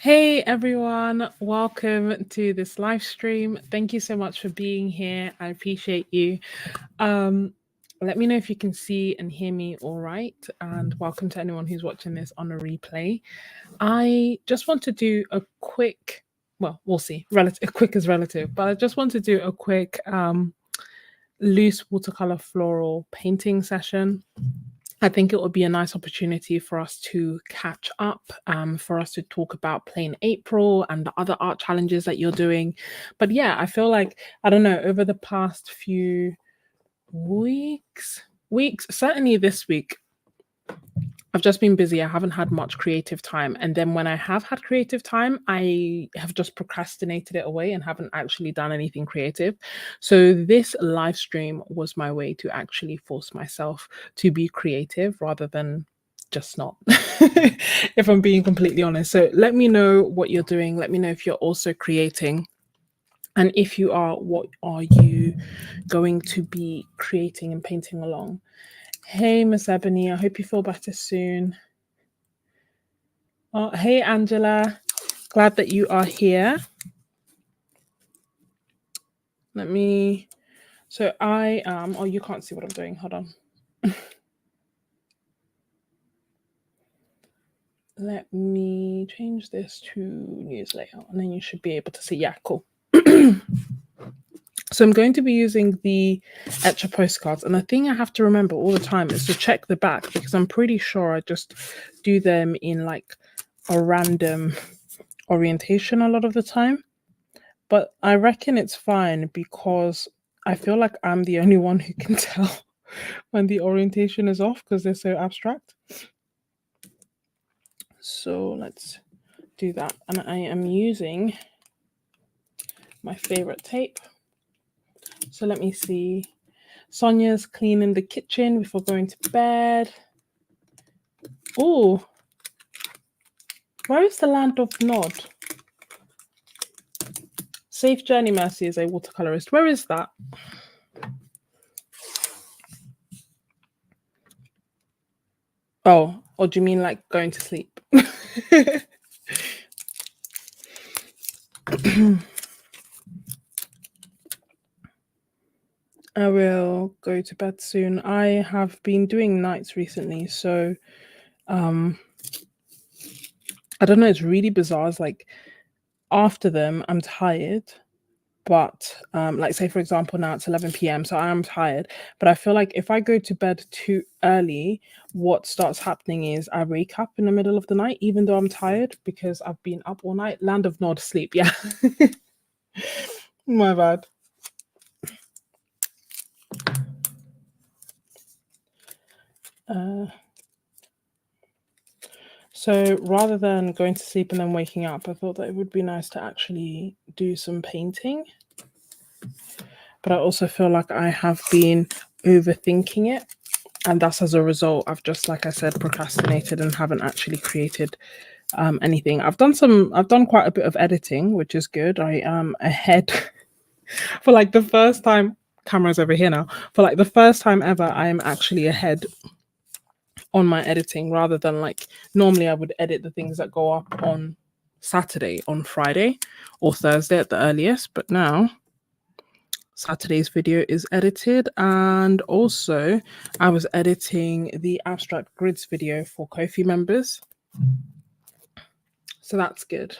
Hey everyone, welcome to this live stream. Thank you so much for being here. I appreciate you. Um, Let me know if you can see and hear me all right. And welcome to anyone who's watching this on a replay. I just want to do a quick, well, we'll see, relative, quick is relative, but I just want to do a quick loose watercolor floral painting session. I think it would be a nice opportunity for us to catch up, for us to talk about Plain April and the other art challenges that you're doing. But yeah, I feel like, I don't know, over the past few weeks, certainly this week, I've just been busy. I haven't had much creative time. And then when I have had creative time, I have just procrastinated it away and haven't actually done anything creative. So this live stream was my way to actually force myself to be creative rather than just not, if I'm being completely honest. So let me know what you're doing. Let me know if you're also creating. And if you are, what are you going to be creating and painting along? Hey, Miss Ebony, I hope you feel better soon. Oh, hey, Angela. Glad that you are here. Let me... So I am... Oh, you can't see what I'm doing. Hold on. Let me change this to news layout, and then you should be able to see. Yeah, cool. So I'm going to be using the Etcher postcards, and the thing I have to remember all the time is to check the back, because I'm pretty sure I just do them in like a random orientation a lot of the time. But I reckon it's fine because I feel like I'm the only one who can tell when the orientation is off because they're so abstract. So let's do that. And I am using my favorite tape. So let me see. Sonia's cleaning the kitchen before going to bed. Oh, where is the land of Nod? Safe Journey Mercy is a watercolorist. Where is that? Oh, or do you mean like going to sleep? I will go to bed soon. I have been doing nights recently, so I don't know, it's really bizarre. It's like after them, I'm tired, but like say for example now it's 11 p.m, so I am tired, but I feel like if I go to bed too early, what starts happening is I wake up in the middle of the night even though I'm tired because I've been up all night. Land of Nod sleep, yeah. My bad. So rather than going to sleep and then waking up, I thought that it would be nice to actually do some painting. But I also feel like I have been overthinking it. And that's as a result, I've just, like I said, procrastinated and haven't actually created anything. I've done quite a bit of editing, which is good. I am ahead for like the first time. Camera's over here now. For like the first time ever, I am actually ahead on my editing rather than like normally I would edit the things that go up on Saturday, on Friday, or Thursday at the earliest. But now Saturday's video is edited, and also I was editing the abstract grids video for Ko-fi members. So that's good.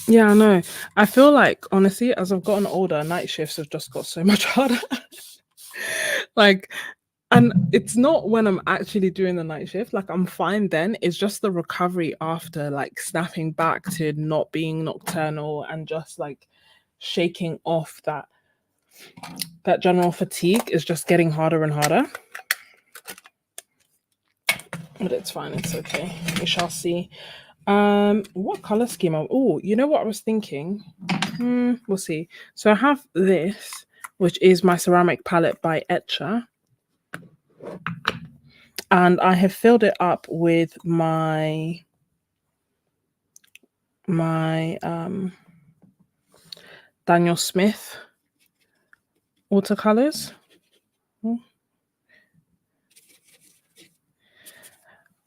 Yeah, I know. I feel like, honestly, as I've gotten older, night shifts have just got so much harder. Like, and it's not when I'm actually doing the night shift, like I'm fine then. It's just the recovery after, like snapping back to not being nocturnal and just like shaking off that general fatigue is just getting harder and harder. But it's fine, it's okay. We shall see. What color scheme? Oh, you know what I was thinking? We'll see. So I have this, which is my ceramic palette by Etcher, and I have filled it up with my Daniel Smith watercolors.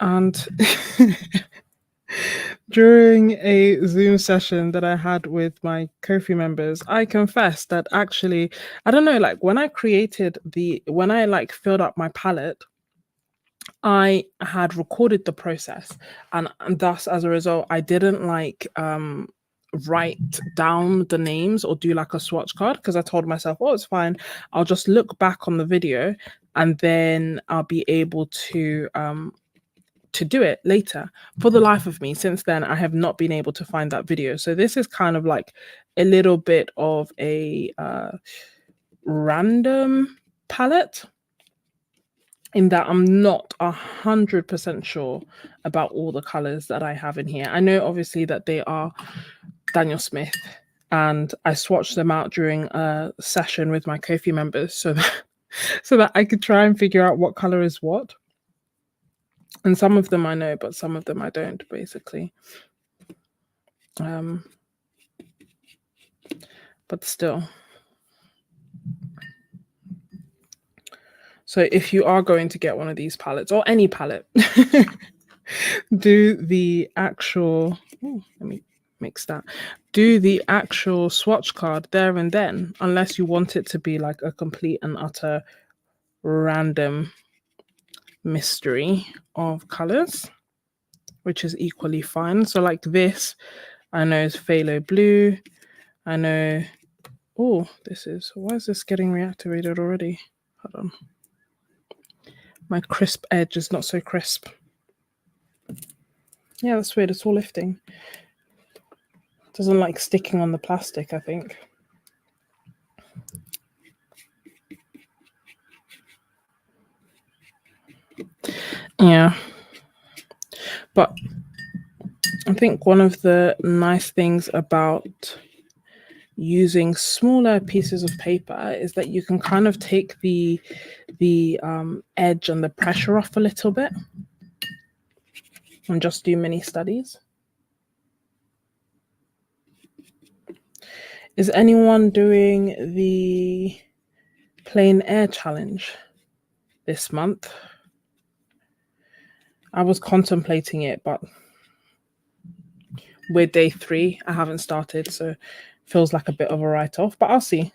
And during a Zoom session that I had with my Ko-fi members, I confessed that actually, I don't know, like when I like filled up my palette, I had recorded the process, and thus as a result, I didn't like write down the names or do like a swatch card because I told myself, oh, it's fine. I'll just look back on the video and then I'll be able to do it later. For the life of me, since then, I have not been able to find that video. So this is kind of like a little bit of a random palette in that I'm not 100% sure about all the colors that I have in here. I know obviously that they are Daniel Smith, and I swatched them out during a session with my Ko-fi members so that so that I could try and figure out what color is what. And some of them I know, but some of them I don't, basically. But still. So if you are going to get one of these palettes or any palette, do the actual, let me mix that. Do the actual swatch card there and then, unless you want it to be like a complete and utter random mystery of colors, which is equally fine. So like this, I know is phthalo blue. I know, oh, why is this getting reactivated already? Hold on. My crisp edge is not so crisp. Yeah, that's weird. It's all lifting. Doesn't like sticking on the plastic, I think. Yeah. But I think one of the nice things about using smaller pieces of paper is that you can kind of take the edge and the pressure off a little bit and just do mini studies. Is anyone doing the plein air challenge this month? I was contemplating it, but we're day 3. I haven't started, so feels like a bit of a write-off, but I'll see.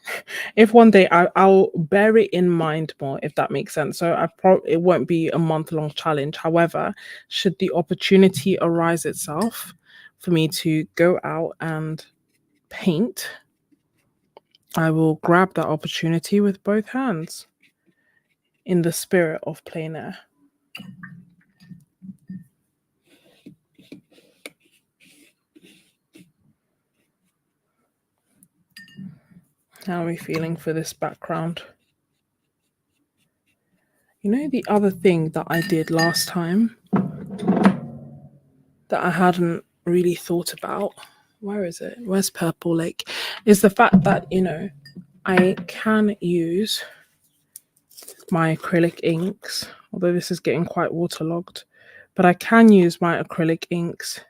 If one day I'll bear it in mind more, if that makes sense. So it won't be a month-long challenge. However, should the opportunity arise itself for me to go out and paint, I will grab that opportunity with both hands in the spirit of plein air. How are we feeling for this background? You know, the other thing that I did last time that I hadn't really thought about, where is it? Where's Purple Lake? Is the fact that, you know, I can use my acrylic inks, although this is getting quite waterlogged, but I can use my acrylic inks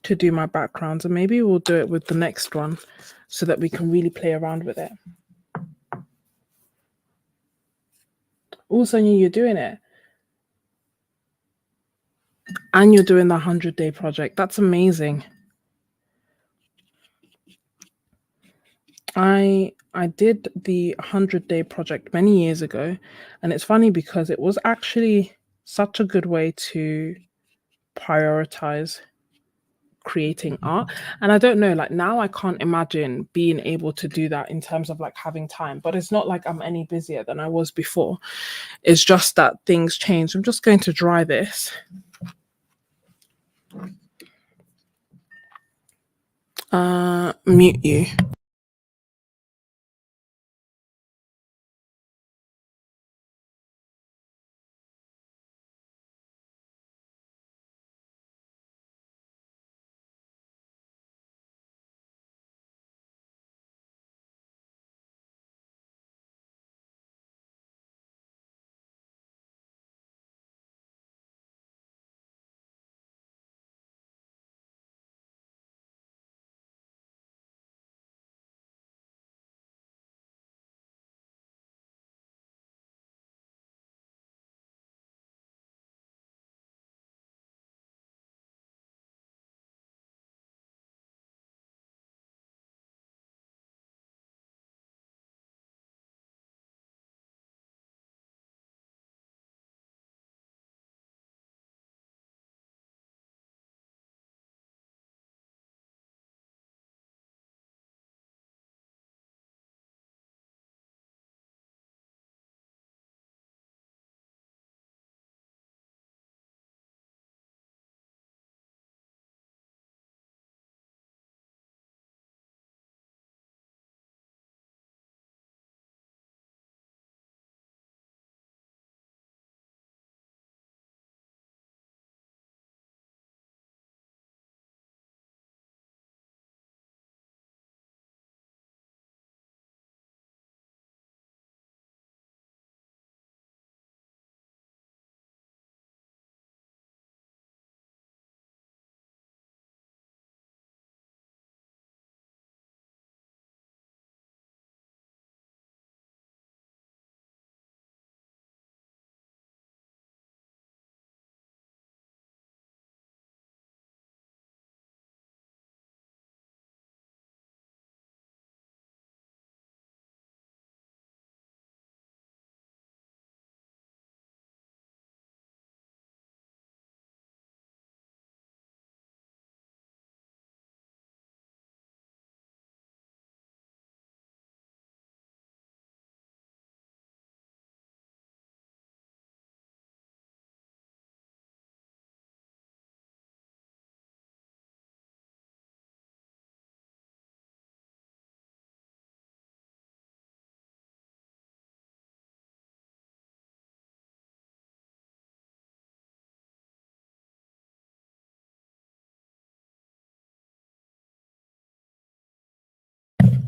to do my backgrounds, and maybe we'll do it with the next one so that we can really play around with it. Also, you're doing it. And you're doing the 100-day project. That's amazing. I did the 100-day project many years ago, and it's funny because it was actually such a good way to prioritize creating art. And I don't know, like now I can't imagine being able to do that in terms of like having time, but it's not like I'm any busier than I was before. It's just that things change. I'm just going to dry this. Mute you.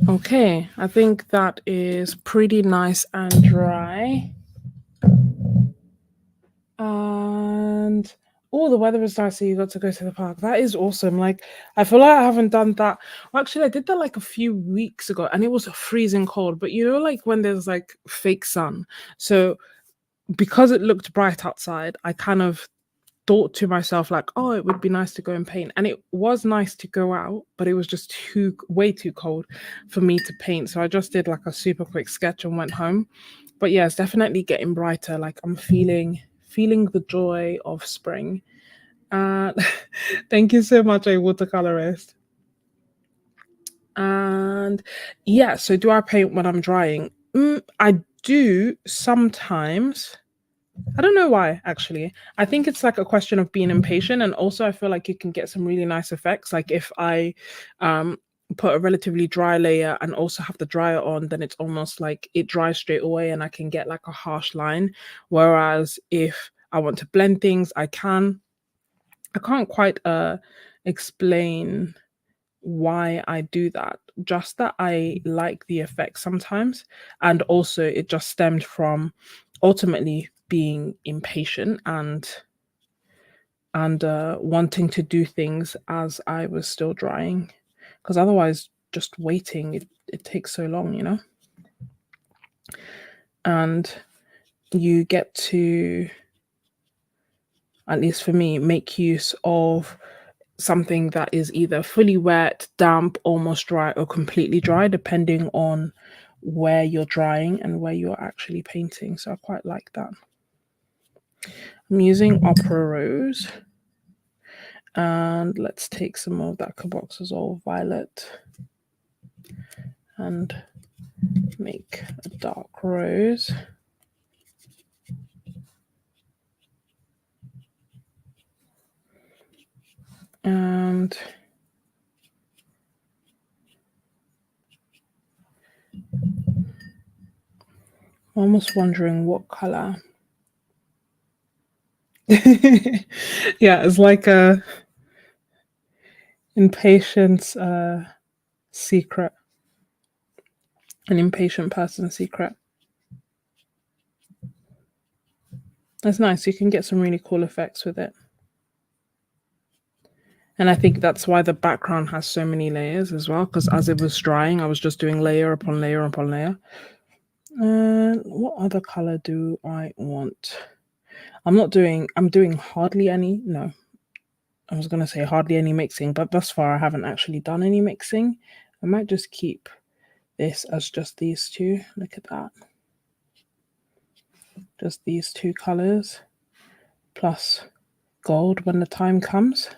Okay, I think that is pretty nice and dry. And oh, the weather is nice, so you got to go to the park. That is awesome. Like, I feel like I haven't done that. Well, actually, I did that like a few weeks ago, and it was freezing cold. But you know, like when there's like fake sun. So because it looked bright outside, I kind of thought to myself like, oh, it would be nice to go and paint. And it was nice to go out, but it was just way too cold for me to paint. So I just did like a super quick sketch and went home. But yeah, it's definitely getting brighter. Like I'm feeling the joy of spring. And thank you so much, a watercolorist. And yeah, so do I paint when I'm drying? I do sometimes. I don't know why, actually. I think it's like a question of being impatient. And also, I feel like you can get some really nice effects. Like if I um, put a relatively dry layer and also have the dryer on, then it's almost like it dries straight away and I can get like a harsh line. Whereas if I want to blend things, I can. I can't quite explain why I do that. Just that I like the effect sometimes. And also it just stemmed from ultimately being impatient and wanting to do things as I was still drying. Because otherwise just waiting it takes so long, you know? And you get to, at least for me, make use of something that is either fully wet, damp, almost dry, or completely dry, depending on where you're drying and where you're actually painting. So I quite like that. I'm using Opera Rose. And let's take some of that carboxyl violet and make a dark rose. And I'm almost wondering what color. Yeah, it's like a impatience secret, an impatient person's secret. That's nice. You can get some really cool effects with it. And I think that's why the background has so many layers as well, because as it was drying, I was just doing layer upon layer upon layer. And what other color do I want? I'm doing hardly any, no, I was going to say hardly any mixing, but thus far I haven't actually done any mixing. I might just keep this as just these two. Look at that. Just these two colors plus gold when the time comes.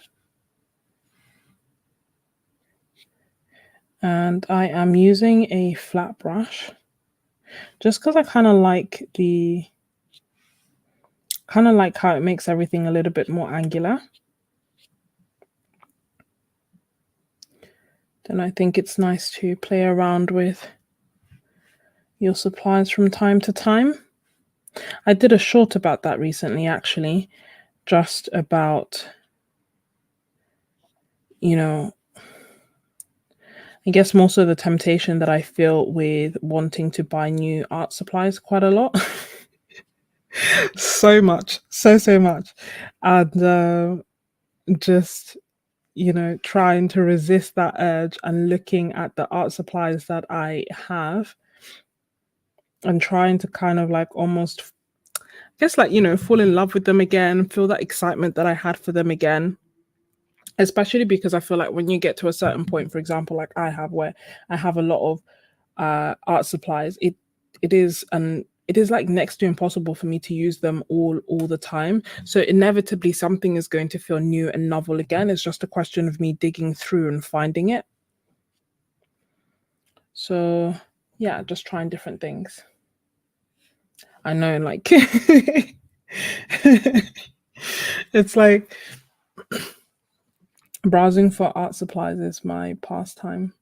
And I am using a flat brush just because I kind of like how it makes everything a little bit more angular. Then I think it's nice to play around with your supplies from time to time. I did a short about that recently, actually, just about, you know, I guess more so the temptation that I feel with wanting to buy new art supplies quite a lot. So much, so much. And just, trying to resist that urge and looking at the art supplies that I have and trying to kind of like almost, I guess, like, fall in love with them again, feel that excitement that I had for them again. Especially because I feel like when you get to a certain point, for example, like I have, where I have a lot of art supplies, it is like next to impossible for me to use them all the time. So inevitably something is going to feel new and novel again. It's just a question of me digging through and finding it. So yeah, just trying different things. I know, like it's like browsing for art supplies is my pastime.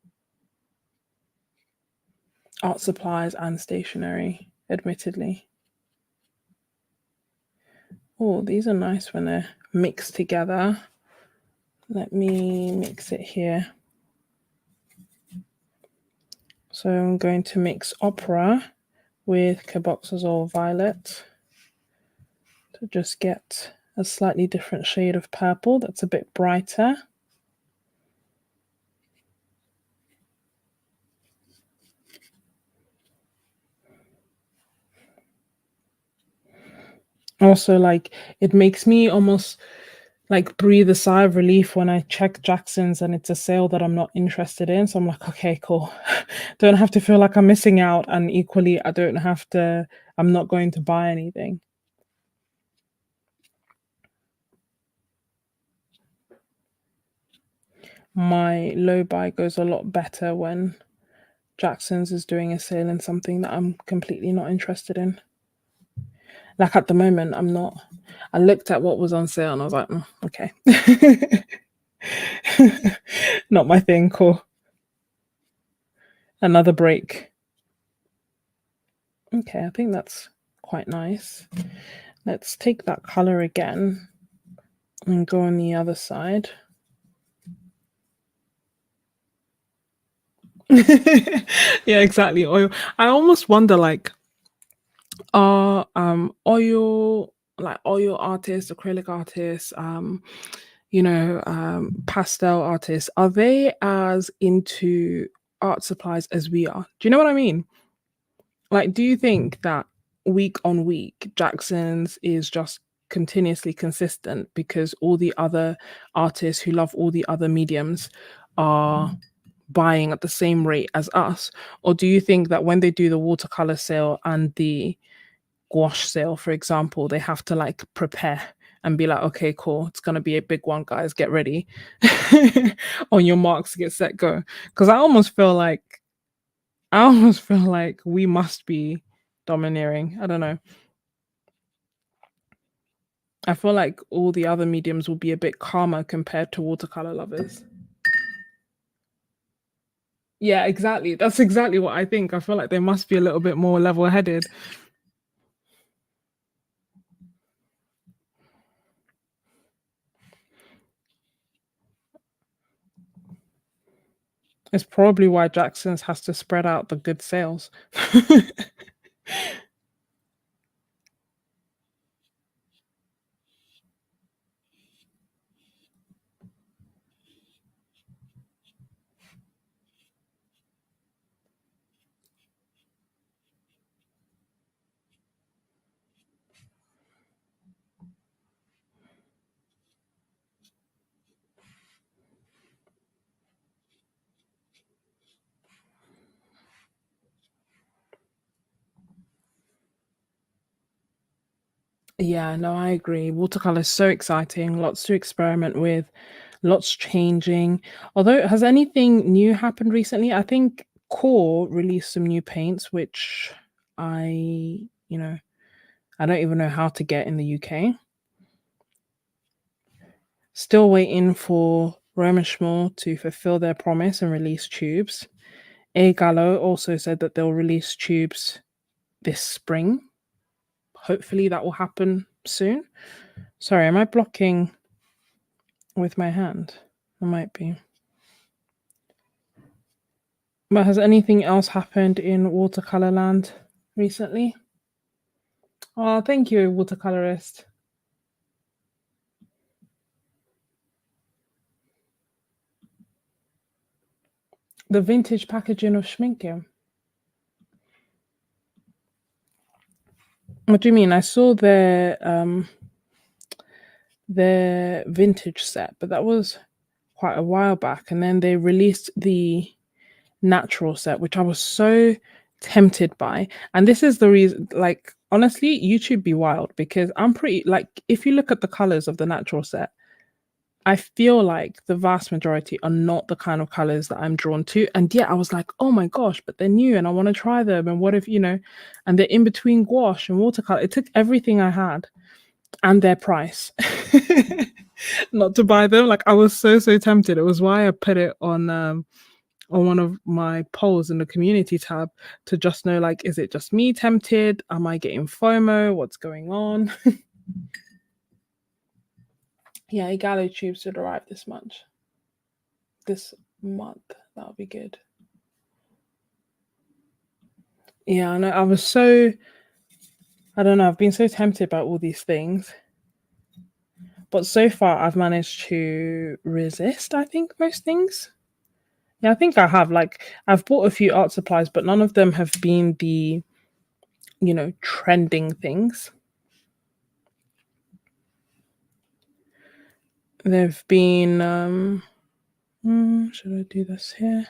Art supplies and stationery, admittedly. Oh, these are nice when they're mixed together. Let me mix it here. So I'm going to mix Opera with Carboxazole Violet to just get a slightly different shade of purple that's a bit brighter. Also, like, it makes me almost like breathe a sigh of relief when I check Jackson's and it's a sale that I'm not interested in. So I'm like, okay, cool. Don't have to feel like I'm missing out. And equally, I'm not going to buy anything. My low buy goes a lot better when Jackson's is doing a sale in something that I'm completely not interested in. Like at the moment, I'm not. I looked at what was on sale and I was like, okay. Not my thing, cool. Another break. Okay, I think that's quite nice. Let's take that color again and go on the other side. Yeah, exactly. Oil. I almost wonder, like, are oil artists, acrylic artists, pastel artists, are they as into art supplies as we are? Do you know what I mean? Like, do you think that week on week, Jackson's is just continuously consistent because all the other artists who love all the other mediums are buying at the same rate as us? Or do you think that when they do the watercolor sale and the gouache sale, for example, they have to like prepare and be like, okay, cool, it's gonna be a big one, guys, get ready. On your marks, get set, go. Because I almost feel like we must be domineering. I don't know. I feel like all the other mediums will be a bit calmer compared to watercolor lovers. Yeah, exactly. That's exactly what I think. I feel like they must be a little bit more level headed. It's probably why Jackson's has to spread out the good sales. Yeah, no, I agree. Watercolor is so exciting, lots to experiment with, lots changing. Although, has anything new happened recently? I think Core released some new paints, which I, you know, I don't even know how to get in the UK. Still waiting for Romerschmall to fulfill their promise and release tubes. A Gallo also said that they'll release tubes this spring. Hopefully that will happen soon. Sorry, am I blocking with my hand? I might be. But has anything else happened in watercolor land recently? Oh, thank you, watercolorist. The vintage packaging of Schminke. What do you mean? I saw their vintage set, but that was quite a while back. And then they released the natural set, which I was so tempted by. And this is the reason, like, honestly, YouTube be wild because I'm pretty, like, if you look at the colors of the natural set, I feel like the vast majority are not the kind of colors that I'm drawn to. And yet I was like, oh my gosh, but they're new and I want to try them. And what if, and they're in between gouache and watercolor. It took everything I had and their price not to buy them. Like, I was so tempted. It was why I put it on one of my polls in the community tab to just know, like, is it just me tempted? Am I getting FOMO? What's going on? Yeah, Egalo tubes should arrive this month. That would be good. Yeah, I know. I don't know, I've been so tempted by all these things. But so far, I've managed to resist, I think, most things. Yeah, I think I have. Like, I've bought a few art supplies, but none of them have been the, trending things. They've been, should I do this here?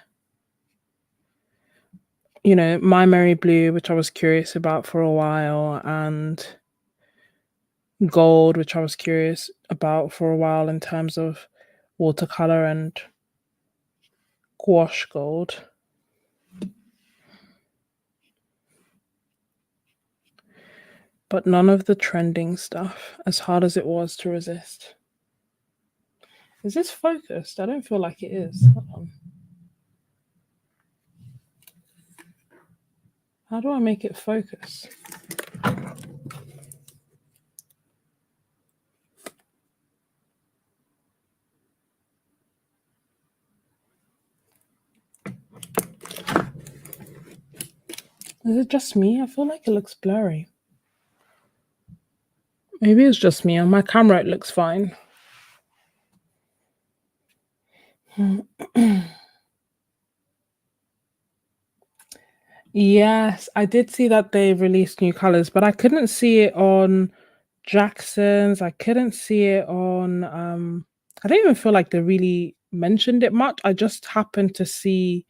My Merry Blue, which I was curious about for a while, and Gold, which I was curious about for a while in terms of watercolor and gouache gold. But none of the trending stuff, as hard as it was to resist. Is this focused? I don't feel like it is. Hold on. How do I make it focus? Is it just me? I feel like it looks blurry. Maybe it's just me. On my camera, it looks fine. Yes, I did see that they released new colors, but I couldn't see it on Jackson's. I couldn't see it on I don't even feel like they really mentioned it much. I just happened to see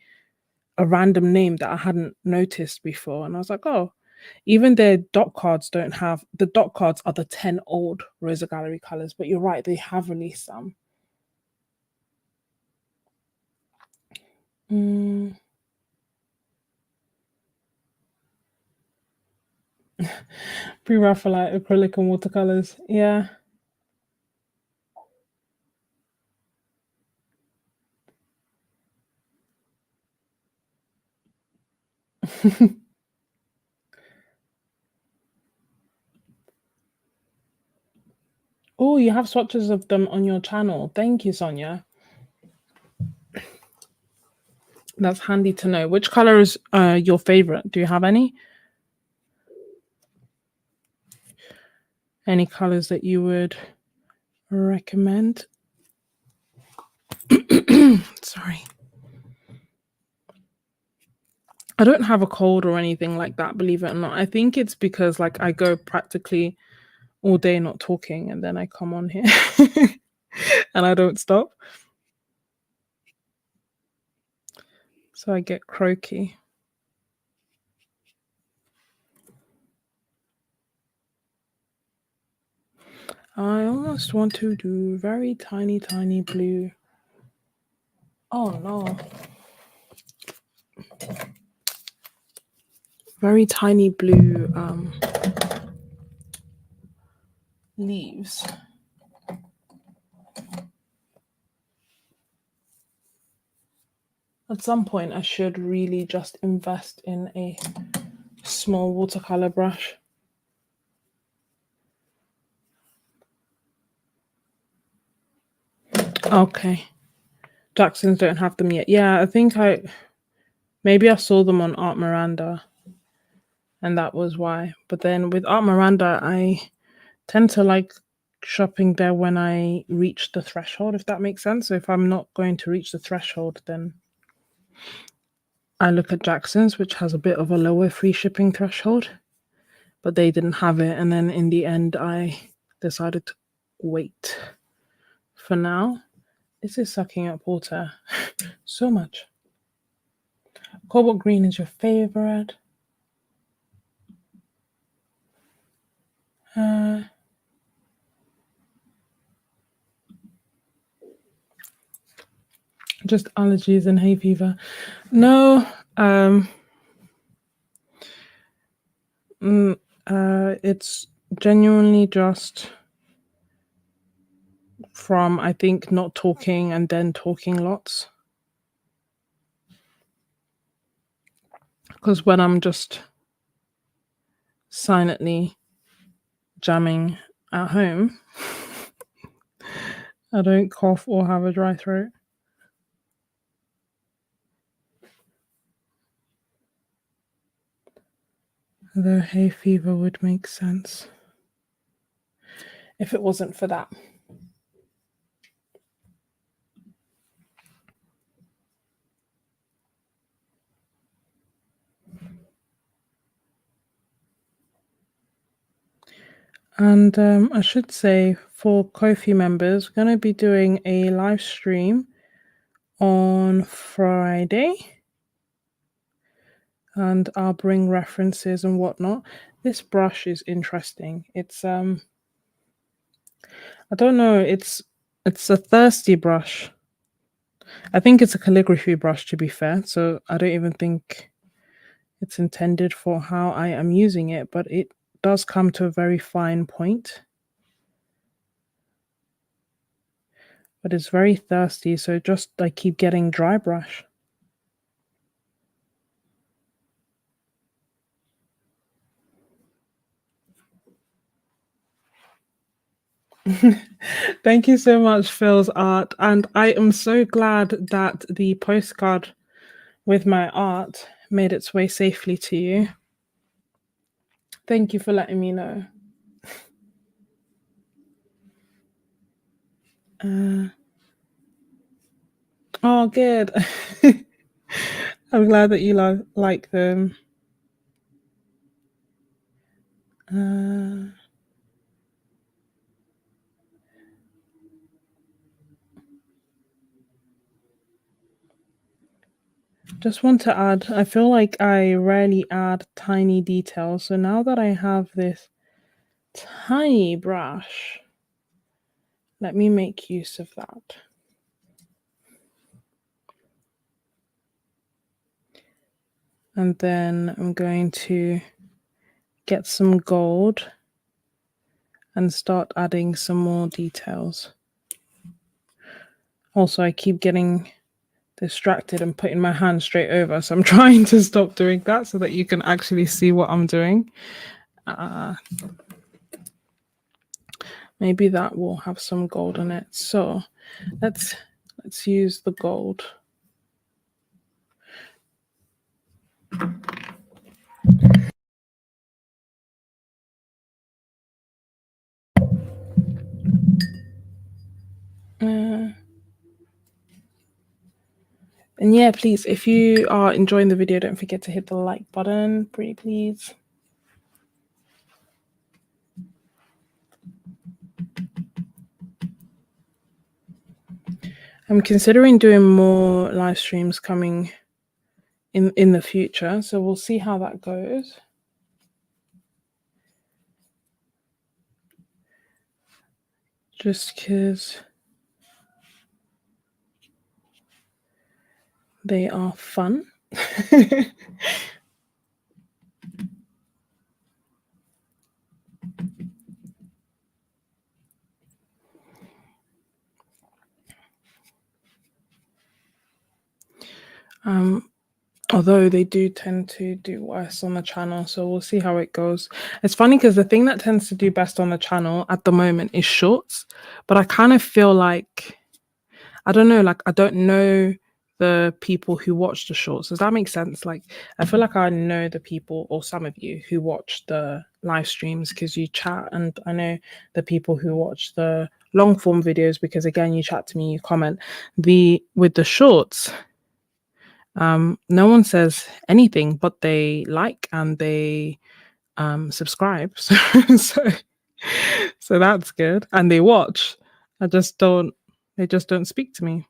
a random name that I hadn't noticed before, and I was like, "Oh, even their dot cards don't have the dot cards are the 10 old Rosa Gallery colors." But you're right, they have released some. Mm. Pre-Raphaelite, acrylic, and watercolors. Yeah. Oh, you have swatches of them on your channel. Thank you, Sonia. That's handy to know. Which color is your favorite? Do you have any? Any colors that you would recommend? Sorry. I don't have a cold or anything like that, believe it or not. I think it's because like I go practically all day not talking and then I come on here and I don't stop. So I get croaky. I almost want to do very tiny, tiny blue. Oh no. Very tiny blue leaves. At some point, I should really just invest in a small watercolor brush. Okay. Jackson's don't have them yet. Yeah, I think maybe I saw them on Art Miranda and that was why. But then with Art Miranda, I tend to like shopping there when I reach the threshold, if that makes sense. So if I'm not going to reach the threshold, then I look at Jackson's, which has a bit of a lower free shipping threshold, but they didn't have it. And then in the end, I decided to wait for now. This is sucking up water so much. Cobalt green is your favorite. Just allergies and hay fever. No, it's genuinely just from, I think, not talking and then talking lots. Because when I'm just silently jamming at home, I don't cough or have a dry throat. Although hay fever would make sense if it wasn't for that. And I should say, for Ko-fi members, we're going to be doing a live stream on Friday. And I'll bring references and whatnot. This brush is interesting. It's I don't know, it's a thirsty brush. I think it's a calligraphy brush, to be fair, so I don't even think it's intended for how I am using it, but it does come to a very fine point. But it's very thirsty, so just I keep getting dry brush. Thank you so much, Phil's art. And I am so glad that the postcard with my art made its way safely to you. Thank you for letting me know. Oh, good. I'm glad that you like them. Just want to add, I feel like I rarely add tiny details. So now that I have this tiny brush, let me make use of that. And then I'm going to get some gold and start adding some more details. Also, I keep getting distracted and putting my hand straight over, so I'm trying to stop doing that so that you can actually see what I'm doing. Maybe that will have some gold on it. So let's use the gold. And yeah, please, if you are enjoying the video, don't forget to hit the like button, pretty please. I'm considering doing more live streams coming in the future, so we'll see how that goes. Just because they are fun. Although they do tend to do worse on the channel, so we'll see how it goes. It's funny because the thing that tends to do best on the channel at the moment is shorts, but I kind of feel like, I don't know, like I don't know the people who watch the shorts. Does that make sense? Like I feel like I know the people, or some of you who watch the live streams because you chat, and I know the people who watch the long form videos because again you chat to me, you comment. With the shorts, no one says anything, but they like and they subscribe. So that's good. And they watch. They just don't speak to me.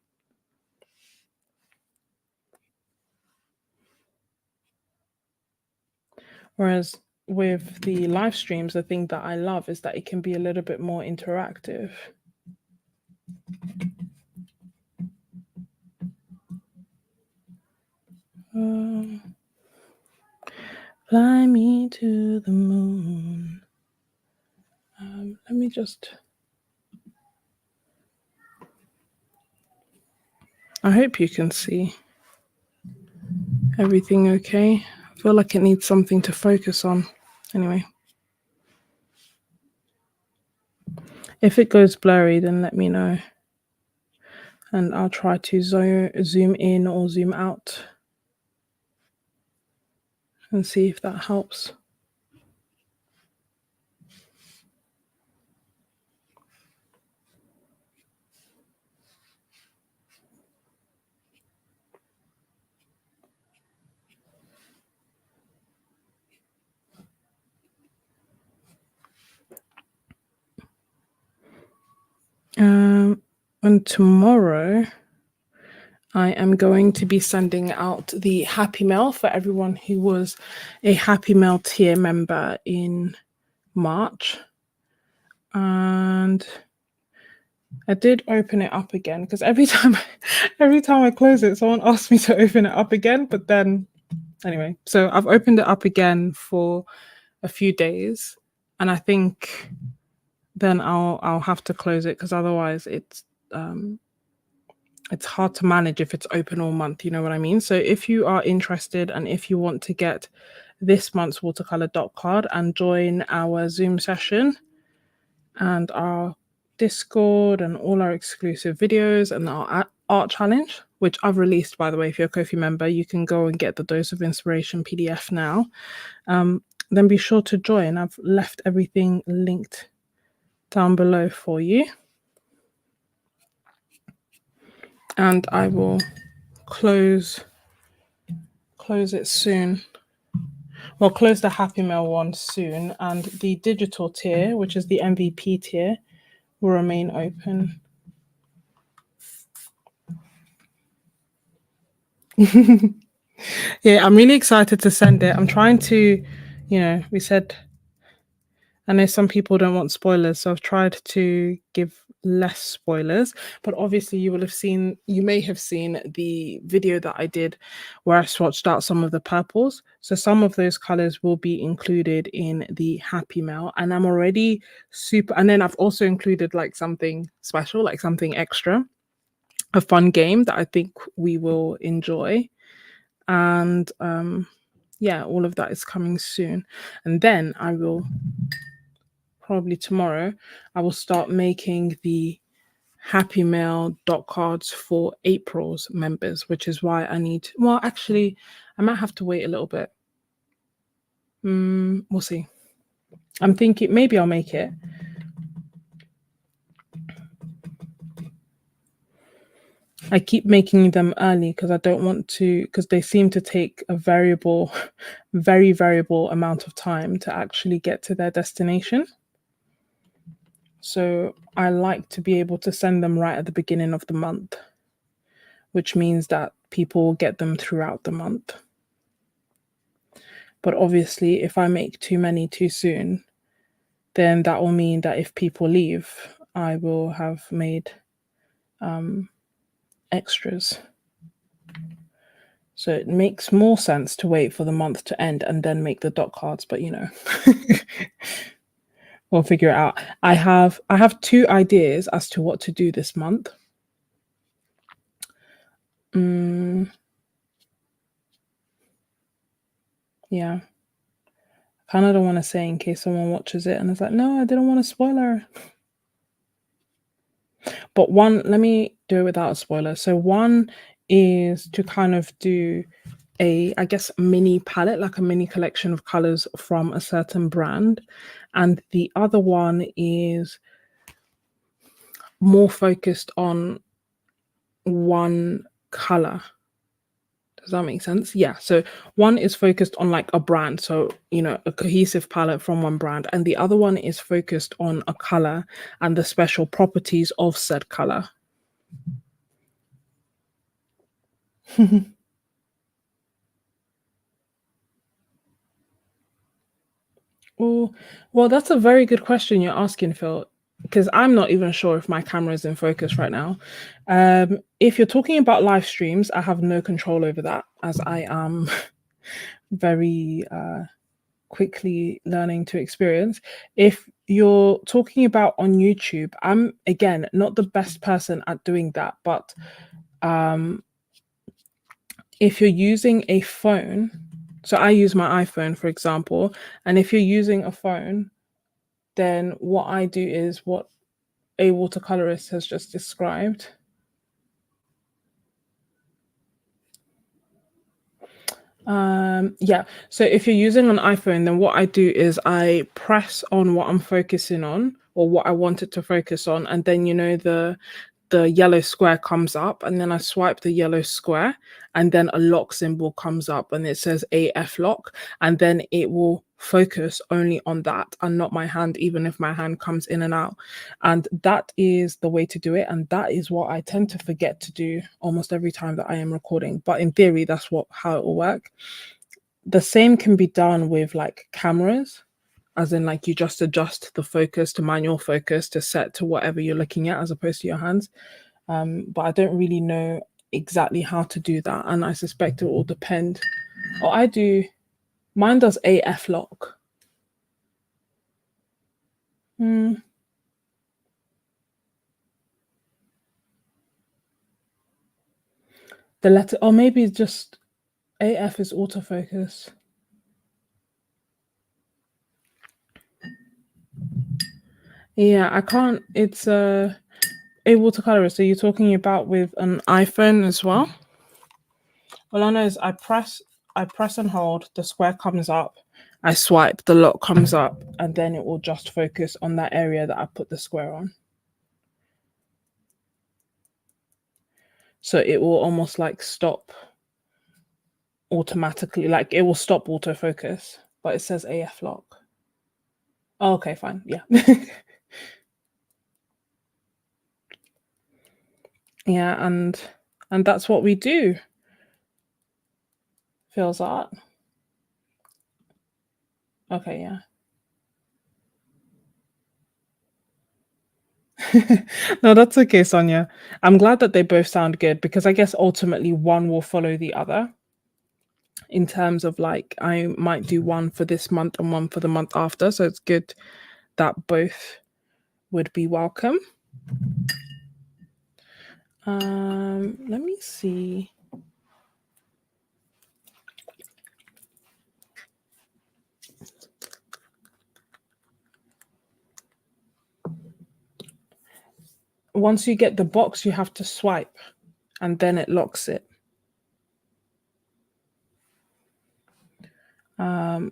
Whereas with the live streams, the thing that I love is that it can be a little bit more interactive. Fly me to the moon. Let me just... I hope you can see. Everything okay? I feel like it needs something to focus on. Anyway. If it goes blurry, then let me know. And I'll try to zoom in or zoom out and see if that helps. And tomorrow I am going to be sending out the Happy Mail for everyone who was a Happy Mail tier member in March. And I did open it up again because every time I close it, someone asks me to open it up again. But then anyway, so I've opened it up again for a few days, and I think then I'll have to close it because otherwise it's hard to manage if it's open all month, you know what I mean? So if you are interested and if you want to get this month's watercolor dot card and join our Zoom session and our Discord and all our exclusive videos and our art challenge, which I've released, by the way. If you're a Ko-fi member, you can go and get the Dose of Inspiration PDF now. Then be sure to join. I've left everything linked down below for you. And I will close it soon. Well, close the Happy Mail one soon, and the digital tier, which is the MVP tier, will remain open. Yeah, I'm really excited to send it. I'm trying to, we said, I know some people don't want spoilers, so I've tried to give less spoilers, but obviously you may have seen the video that I did where I swatched out some of the purples. So some of those colors will be included in the Happy Mail, and I'm already and then I've also included like something special, like something extra, a fun game that I think we will enjoy. And yeah, all of that is coming soon. And then I will probably tomorrow, I will start making the Happy Mail dot cards for April's members, which is why I need, well, actually, I might have to wait a little bit. We'll see. I'm thinking maybe I'll make it. I keep making them early because I don't want to, because they seem to take a very variable amount of time to actually get to their destination. So I like to be able to send them right at the beginning of the month, which means that people get them throughout the month. But obviously, if I make too many too soon, then that will mean that if people leave, I will have made extras. So it makes more sense to wait for the month to end and then make the dot cards, but we'll figure it out. I have 2 ideas as to what to do this month. Yeah. I kind of don't want to say in case someone watches it and it's like, no, I didn't want a spoiler. But let me do it without a spoiler. So one is to kind of do I guess, mini palette, like a mini collection of colors from a certain brand. And the other one is more focused on one color. Does that make sense? Yeah. So one is focused on like a brand. So, a cohesive palette from one brand. And the other one is focused on a color and the special properties of said color. Oh, well, that's a very good question you're asking, Phil, because I'm not even sure if my camera is in focus right now. If you're talking about live streams, I have no control over that, as I am very quickly learning to experience. If you're talking about on YouTube, I'm, again, not the best person at doing that, but if you're using a phone, so I use my iPhone, for example, and if you're using a phone, then what I do is what a watercolorist has just described. Yeah, so if you're using an iPhone, then what I do is I press on what I'm focusing on or what I want it to focus on, and then the yellow square comes up, and then I swipe the yellow square, and then a lock symbol comes up and it says AF lock, and then it will focus only on that and not my hand, even if my hand comes in and out. And that is the way to do it. And that is what I tend to forget to do almost every time that I am recording. But in theory, that's how it will work. The same can be done with like cameras, as in like you just adjust the focus to manual focus to set to whatever you're looking at as opposed to your hands. But I don't really know exactly how to do that. And I suspect it will depend. Oh, I do. Mine does AF lock. The letter, or maybe it's just AF is autofocus. Yeah, I can't. It's a watercolor. So you're talking about with an iPhone as well? All I know is I press and hold, the square comes up, I swipe, the lock comes up, and then it will just focus on that area that I put the square on. So it will almost like stop automatically, like it will stop autofocus, but it says AF lock. Oh, okay, fine, yeah. Yeah, and that's what we do. Feels art. Okay, yeah. No, that's okay, Sonia. I'm glad that they both sound good because I guess ultimately one will follow the other in terms of like I might do one for this month and one for the month after. So it's good that both would be welcome. Let me see. Once you get the box, you have to swipe and then it locks it. I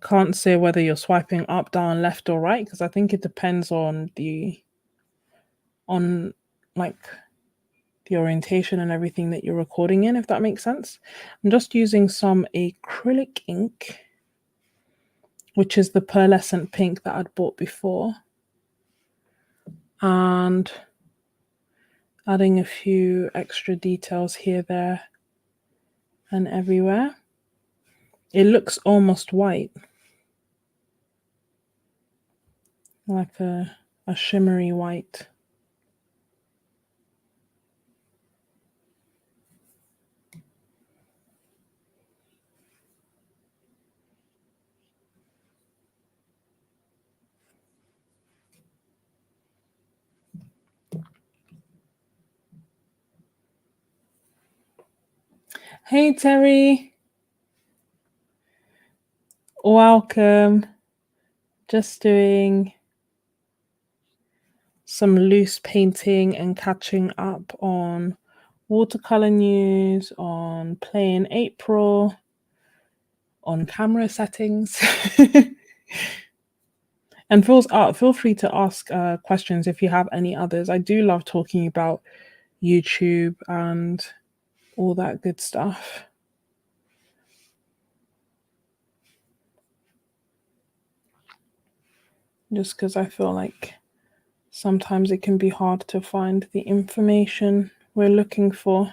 can't say whether you're swiping up, down, left, or right because I think it depends on like the orientation and everything that you're recording in, if that makes sense. I'm just using some acrylic ink, which is the pearlescent pink that I'd bought before, and adding a few extra details here, there, and everywhere. It looks almost white, like a shimmery white. Hey, Terry. Welcome. Just doing some loose painting and catching up on watercolor news, on Play in April, on camera settings. And feel free to ask questions if you have any others. I do love talking about YouTube and all that good stuff. Just because I feel like sometimes it can be hard to find the information we're looking for.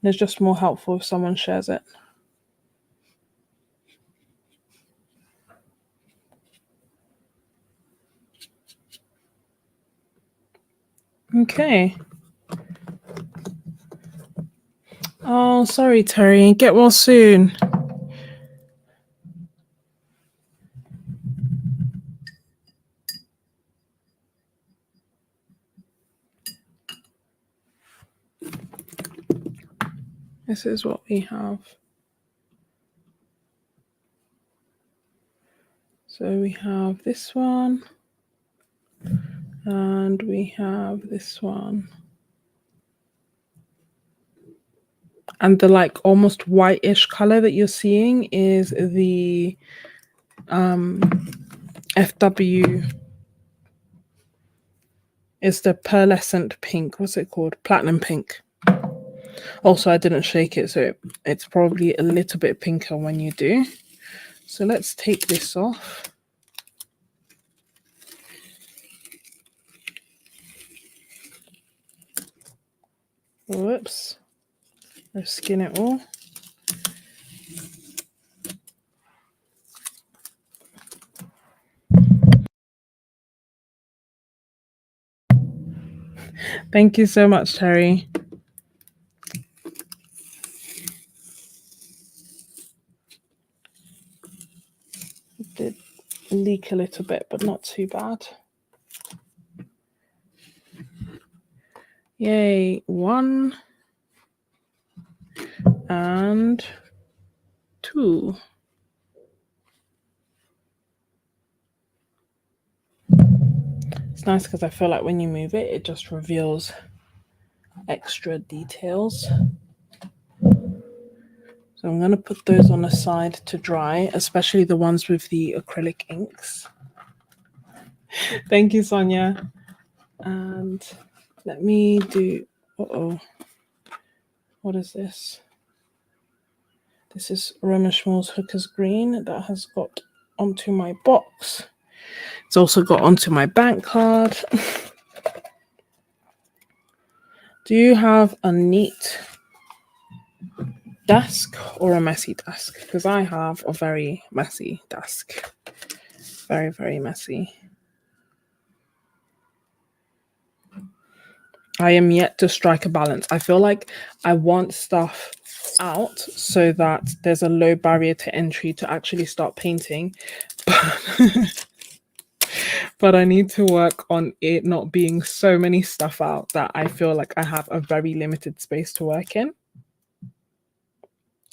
It's just more helpful if someone shares it. Okay. Oh, sorry, Terry. Get well soon. This is what we have. So we have this one, and we have this one. And the like almost whitish color that you're seeing is the FW. It's the pearlescent pink. What's it called? Platinum pink. Also, I didn't shake it, so it's probably a little bit pinker when you do. So let's take this off. Whoops. Let's skin it all. Thank you so much, Terry. It did leak a little bit, but not too bad. Yay, 1 and 2. It's nice because I feel like when you move it, it just reveals extra details. So I'm going to put those on the side to dry, especially the ones with the acrylic inks. Thank you, Sonia. And let me do, what is this? This is Roman Schmoll's Hooker's Green that has got onto my box. It's also got onto my bank card. Do you have a neat desk or a messy desk? Because I have a very messy desk. Very, very messy. I am yet to strike a balance. I feel like I want stuff out so that there's a low barrier to entry to actually start painting. But I need to work on it not being so many stuff out that I feel like I have a very limited space to work in.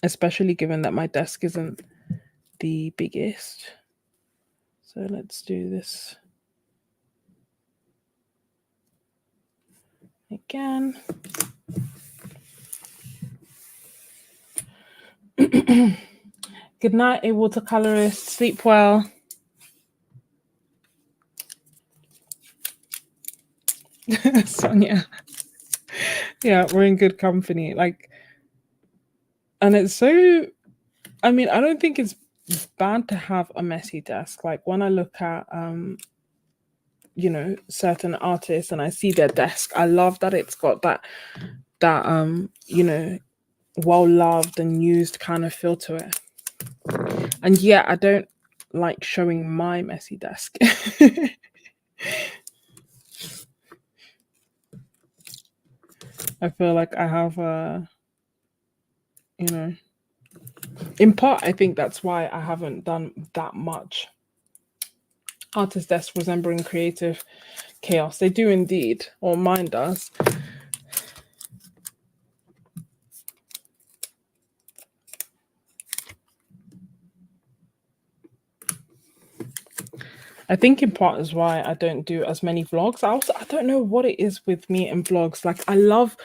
Especially given that my desk isn't the biggest. So let's do this again. Good night, a watercolorist. Sleep well. Sonia. Yeah, we're in good company. Like, and it's so, I mean, I don't think it's bad to have a messy desk. Like when I look at you know, certain artists and I see their desk, I love that it's got that you know, well loved and used kind of feel to it. And yeah, I don't like showing my messy desk. I feel like I have you know, in part I think that's why I haven't done that much artist desk resembling creative chaos. They do indeed, or mine does. I think in part is why I don't do as many vlogs. I don't know what it is with me and vlogs. Like I love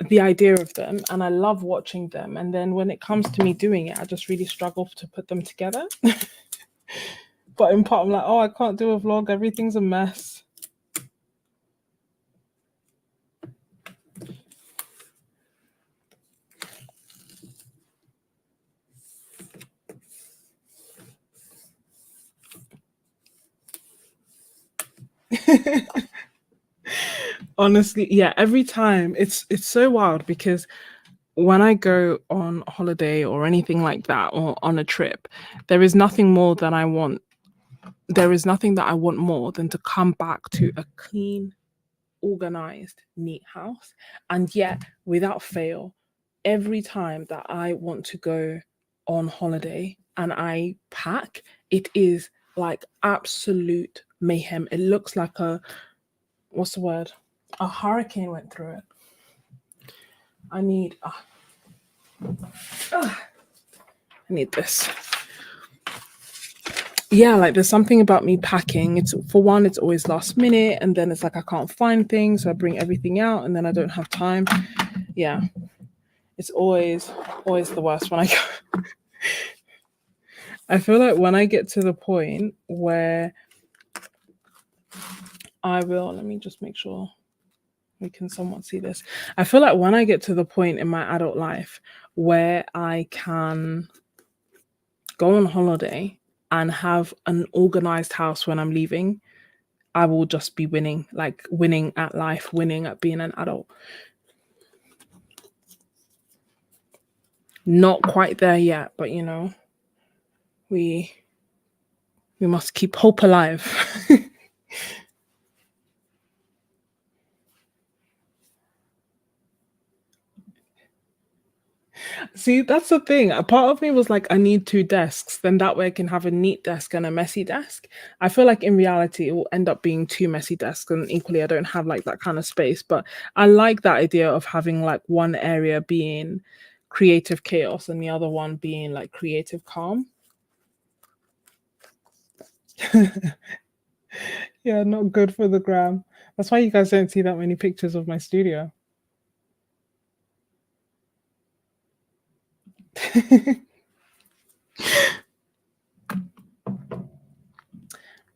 the idea of them and I love watching them. And then when it comes to me doing it, I just really struggle to put them together. But in part I'm like, oh, I can't do a vlog. Everything's a mess. Honestly, yeah, every time it's so wild because when I go on holiday or anything like that or on a trip, there is nothing more than I want. There is nothing that I want more than to come back to a clean, organized, neat house. And yet, without fail, every time that I want to go on holiday and I pack, it is like absolute mayhem. It looks like what's the word? A hurricane went through it. I need this. Yeah, like there's something about me packing. It's for one, it's always last minute, and then it's like I can't find things, so I bring everything out, and then I don't have time. Yeah, it's always the worst when I go. I feel like when I get to the point where I will, let me just make sure we can somewhat see this. I feel like when I get to the point in my adult life where I can go on holiday and have an organized house when I'm leaving, I will just be winning, like winning at life, winning at being an adult. Not quite there yet, but you know, we must keep hope alive. See, that's the thing. A part of me was like, I need two desks. Then that way I can have a neat desk and a messy desk. I feel like in reality, it will end up being two messy desks. And equally, I don't have like that kind of space. But I like that idea of having like one area being creative chaos and the other one being like creative calm. Yeah, not good for the gram. That's why you guys don't see that many pictures of my studio.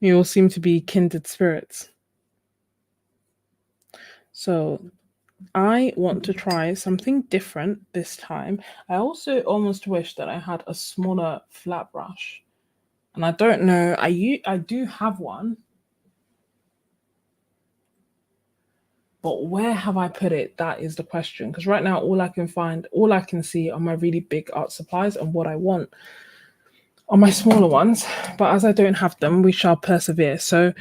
You all seem to be kindred spirits. So I want to try something different this time. I also almost wish that I had a smaller flat brush. And I don't know, I do have one, but where have I put it? That is the question. Because right now all I can find, all I can see are my really big art supplies, and what I want are my smaller ones. But as I don't have them, we shall persevere. So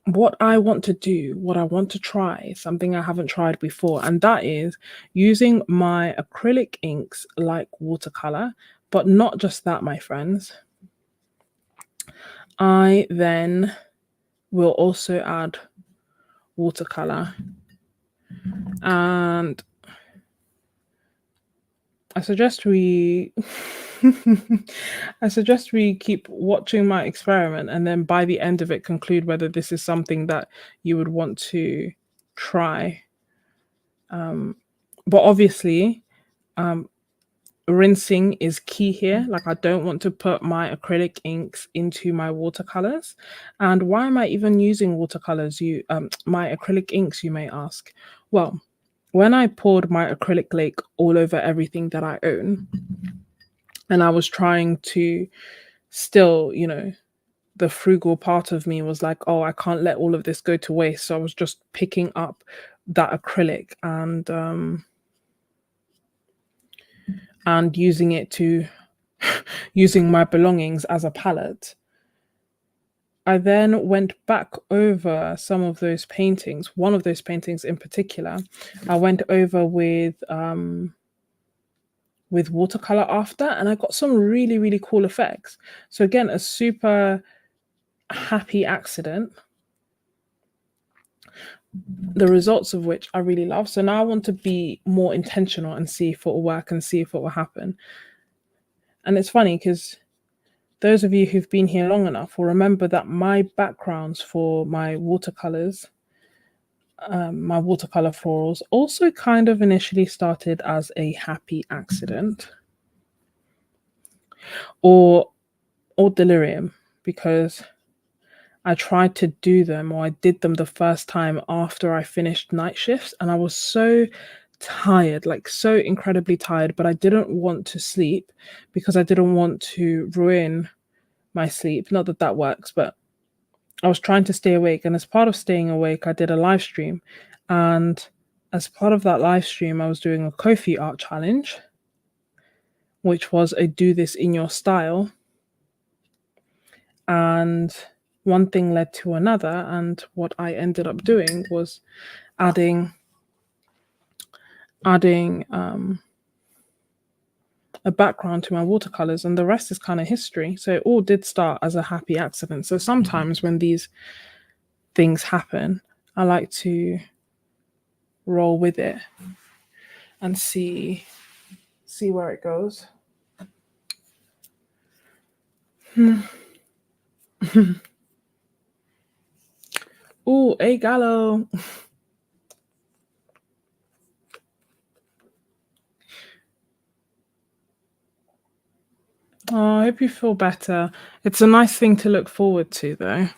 what I want to do, what I want to try, something I haven't tried before, and that is using my acrylic inks like watercolor, but not just that, my friends. I then will also add watercolor, and I suggest we I suggest we keep watching my experiment and then by the end of it conclude whether this is something that you would want to try. But obviously, rinsing is key here. Like, I don't want to put my acrylic inks into my watercolors. And why am I even using watercolors? My acrylic inks, you may ask. Well, when I poured my acrylic lake all over everything that I own, and I was trying to still, you know, the frugal part of me was like, oh, I can't let all of this go to waste. So I was just picking up that acrylic and using it to using my belongings as a palette. I then went back over some of those paintings. One of those paintings in particular, I went over with watercolor after, and I got some really, really cool effects. So again, a super happy accident, the results of which I really love. So now I want to be more intentional and see if it will work and see if it will happen. And it's funny because those of you who've been here long enough will remember that my backgrounds for my watercolors, my watercolor florals, also kind of initially started as a happy accident or delirium, because I tried to do them, or I did them the first time after I finished night shifts, and I was so tired, like so incredibly tired, but I didn't want to sleep because I didn't want to ruin my sleep. Not that that works, but I was trying to stay awake. And as part of staying awake, I did a live stream. And as part of that live stream, I was doing a Kofi art challenge, which was a do this in your style. And one thing led to another. And what I ended up doing was adding a background to my watercolors, and the rest is kind of history. So it all did start as a happy accident. So sometimes when these things happen, I like to roll with it and see where it goes. Ooh, a gallo. Oh, I hope you feel better. It's a nice thing to look forward to, though.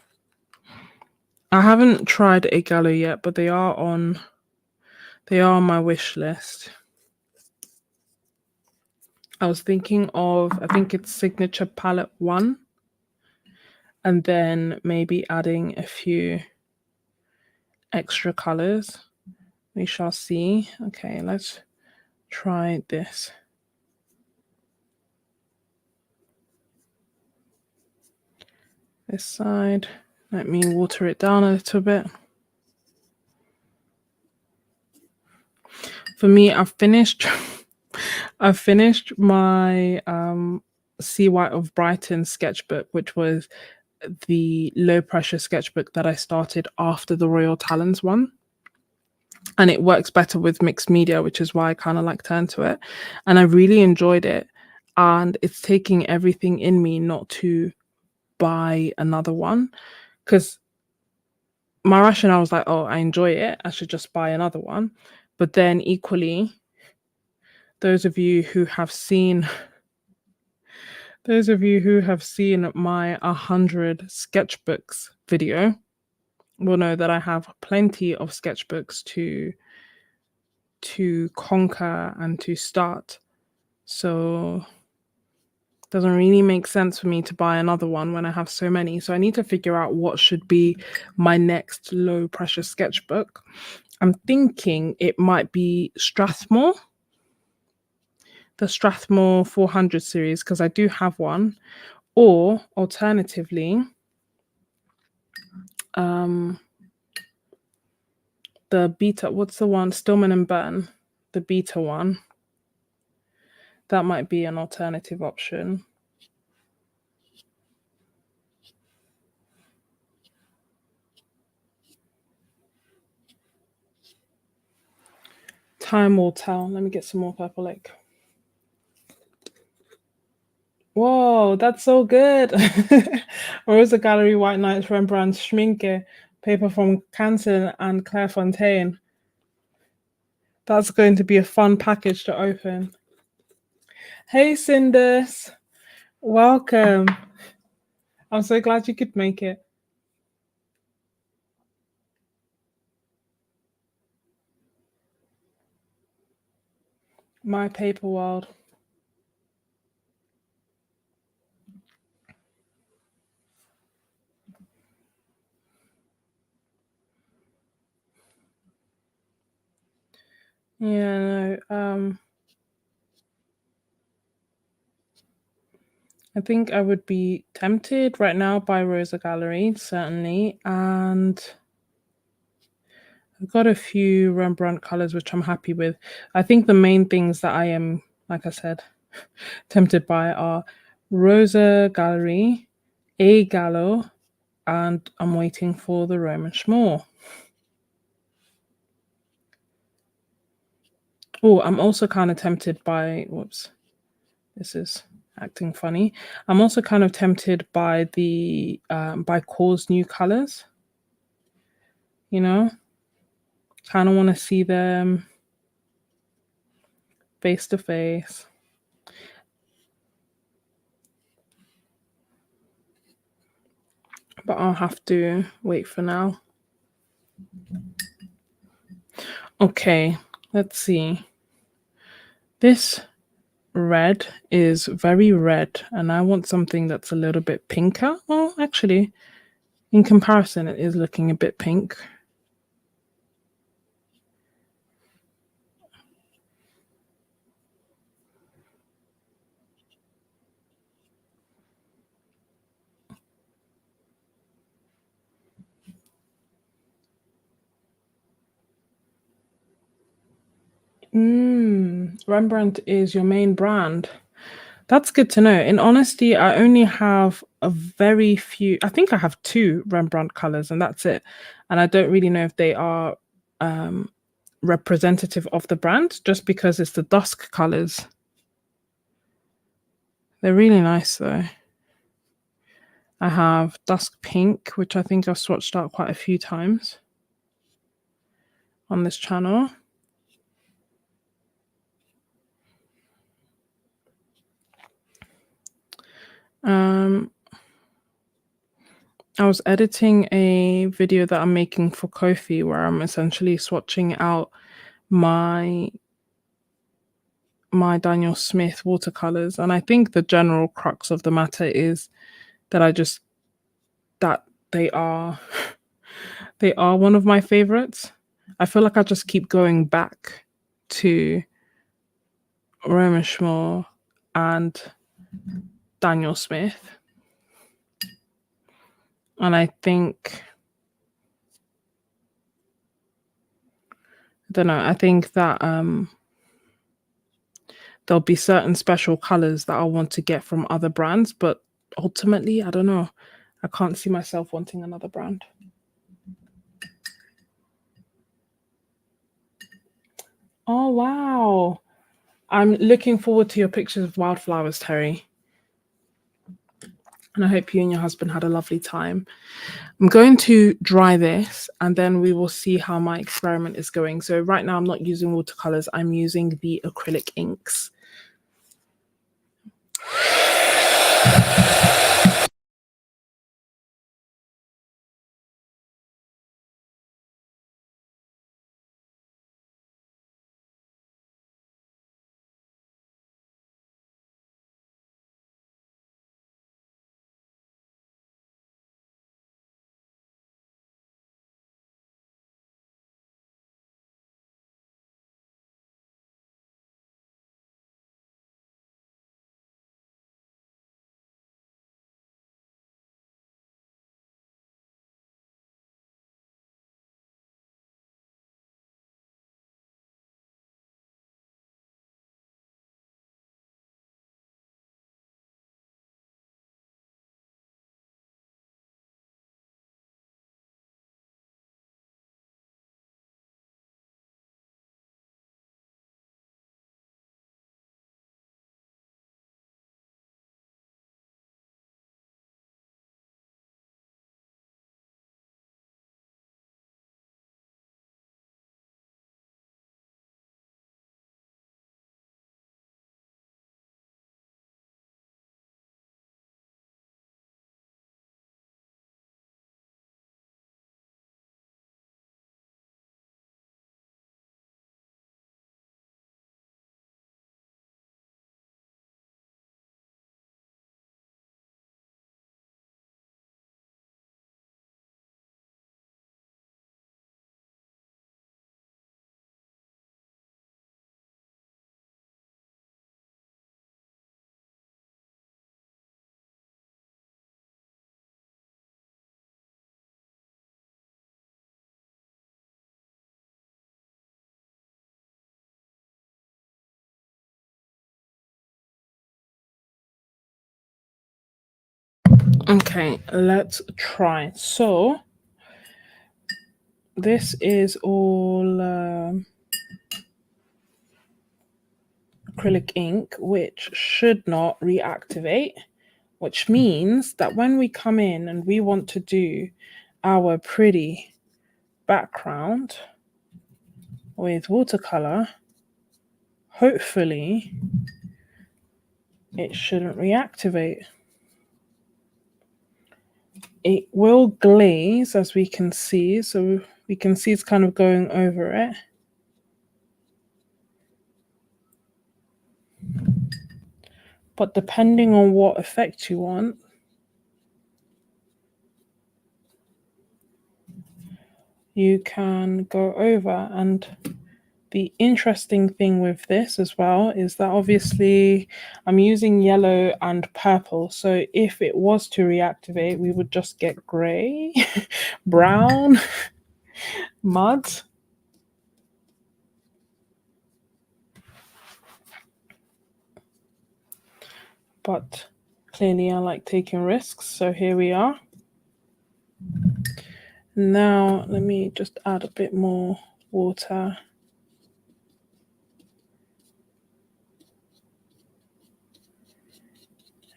I haven't tried a gallo yet, but they are on my wish list. I was thinking of, I think it's Signature Palette 1, and then maybe adding a few extra colors. We shall see. Okay, let's try this. This side. Let me water it down a little bit. For me, I've finished my Sea White of Brighton sketchbook, which was the low pressure sketchbook that I started after the Royal Talons one. And it works better with mixed media, which is why I kind of like turned to it. And I really enjoyed it. And it's taking everything in me not to buy another one, because my rationale was like, oh, I enjoy it, I should just buy another one. But then equally, those of you who have seen my 100 sketchbooks video will know that I have plenty of sketchbooks to conquer and to start. So it doesn't really make sense for me to buy another one when I have so many. So I need to figure out what should be my next low pressure sketchbook. I'm thinking it might be Strathmore, the Strathmore 400 series, because I do have one. Or alternatively, the beta, what's the one? Stillman and Burn, the beta one. That might be an alternative option. Time will tell. Let me get some more Purple Lake. Whoa, that's so good. Rosa Gallery, White Nights, Rembrandt, Schminke, paper from Canton and Clairefontaine. That's going to be a fun package to open. Hey, Cindus. Welcome. I'm so glad you could make it. My paper world. Yeah, no, I think I would be tempted right now by Rosa Gallery, certainly. And I've got a few Rembrandt colors, which I'm happy with. I think the main things that I am, like I said, tempted by are Rosa Gallery, A Gallo, and I'm waiting for the Roman Schmore. Oh, I'm also kind of tempted by, whoops, this is acting funny. I'm also kind of tempted by the, by Core's new colors. You know, kind of want to see them face to face. But I'll have to wait for now. Okay, let's see. This red is very red, and I want something that's a little bit pinker. Well, actually, in comparison, it is looking a bit pink. Rembrandt is your main brand. That's good to know. In honesty, I only have a very few. I think I have 2 Rembrandt colors, and that's it. And I don't really know if they are representative of the brand, just because it's the dusk colors. They're really nice though. I have dusk pink, which I think I've swatched out quite a few times on this channel. I was editing a video that I'm making for Ko-fi where I'm essentially swatching out my Daniel Smith watercolors, and I think the general crux of the matter is that they are they are one of my favorites. I feel like I just keep going back to Remishmore and Daniel Smith, and I think I don't know. I think that there'll be certain special colors that I want to get from other brands, but ultimately, I don't know. I can't see myself wanting another brand. Oh, wow. I'm looking forward to your pictures of wildflowers, Terry. And I hope you and your husband had a lovely time. I'm going to dry this and then we will see how my experiment is going. So right now I'm not using watercolors, I'm using the acrylic inks. Okay, let's try. So this is all acrylic ink, which should not reactivate, which means that when we come in and we want to do our pretty background with watercolor, hopefully it shouldn't reactivate. It will glaze, as we can see, so we can see it's kind of going over it. But depending on what effect you want, you can go over. And the interesting thing with this as well is that obviously I'm using yellow and purple. So if it was to reactivate, we would just get gray, brown, mud. But clearly I like taking risks. So here we are. Now let me just add a bit more water.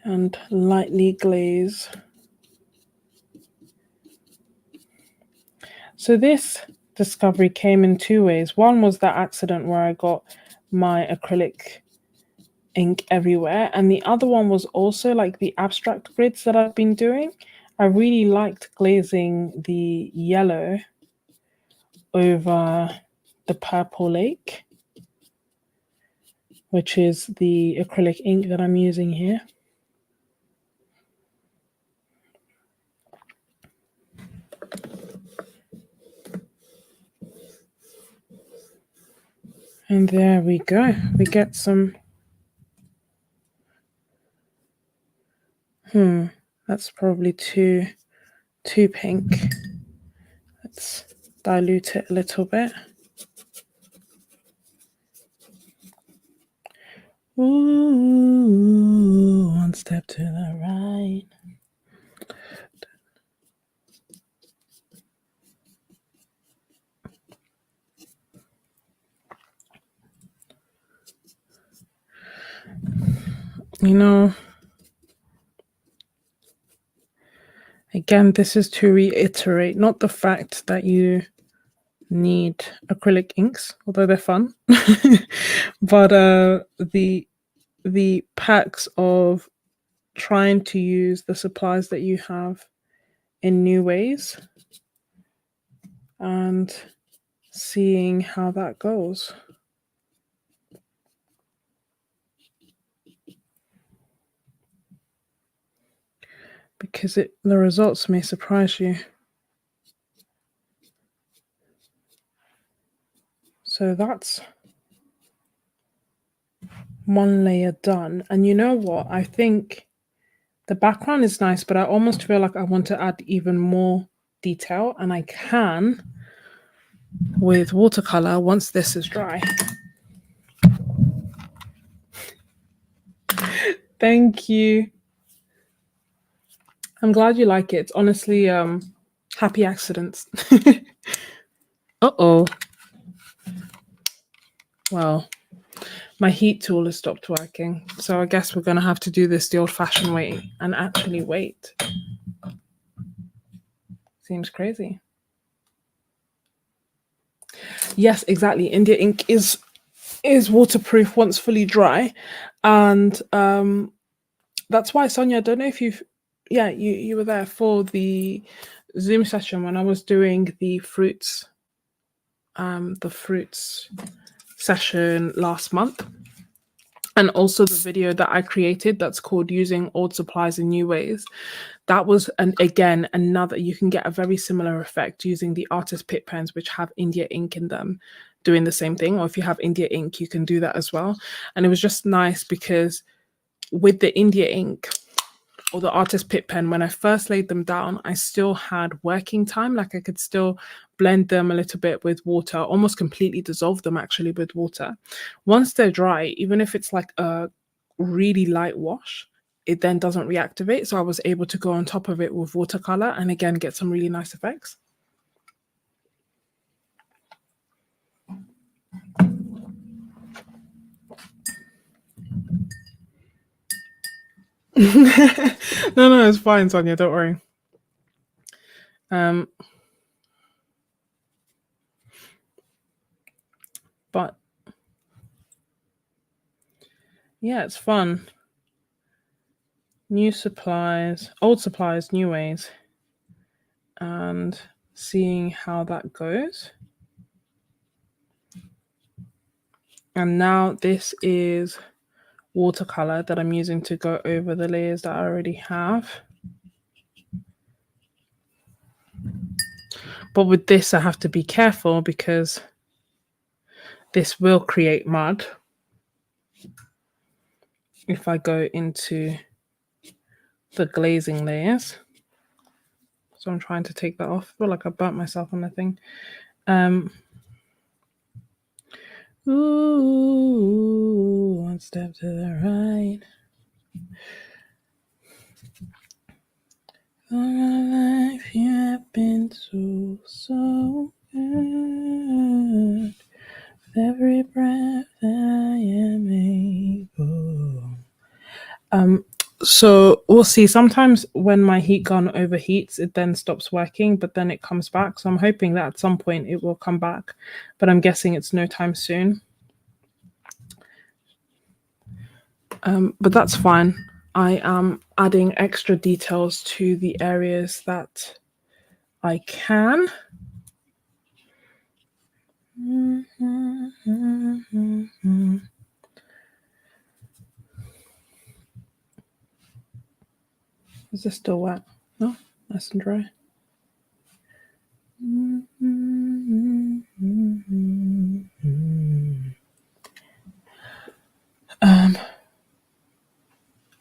And lightly glaze. So this discovery came in two ways. One was that accident where I got my acrylic ink everywhere, and the other one was also like the abstract grids that I've been doing. I really liked glazing the yellow over the purple lake, which is the acrylic ink that I'm using here. And there we go. We get some... that's probably too pink. Let's dilute it a little bit. Ooh, one step to the right. You know, again, this is to reiterate, not the fact that you need acrylic inks, although they're fun, but the packs of trying to use the supplies that you have in new ways and seeing how that goes. Because the results may surprise you. So that's one layer done. And you know what? I think the background is nice, but I almost feel like I want to add even more detail, and I can with watercolor once this is dry. Thank you. I'm glad you like it. It's honestly happy accidents. Uh-oh. Well, my heat tool has stopped working, so I guess we're going to have to do this the old-fashioned way and actually wait. Seems crazy. Yes, exactly. India ink is waterproof once fully dry, and that's why, Sonia, I don't know if you were there for the Zoom session when I was doing the fruits session last month, and also the video that I created that's called Using Old Supplies in New Ways. That was, again, another, you can get a very similar effect using the artist pit pens, which have India ink in them, doing the same thing. Or if you have India ink, you can do that as well. And it was just nice because with the India ink or the artist pit pen, when I first laid them down, I still had working time. Like I could still blend them a little bit with water, almost completely dissolve them actually with water. Once they're dry, even if it's like a really light wash, it then doesn't reactivate. So I was able to go on top of it with watercolor and again get some really nice effects. No, it's fine, Sonia, don't worry. But yeah, it's fun. New supplies, old supplies, new ways, and seeing how that goes. And now this is watercolor that I'm using to go over the layers that I already have. But with this, I have to be careful because this will create mud if I go into the glazing layers. So I'm trying to take that off. I feel like I burnt myself on the thing. Ooh, one step to the right. All my life you have been so good. With every breath that I am able. So we'll see. Sometimes when my heat gun overheats, it then stops working, but then it comes back. So I'm hoping that at some point it will come back, but I'm guessing it's no time soon. But that's fine. I am adding extra details to the areas that I can. Is this still wet? No, nice and dry.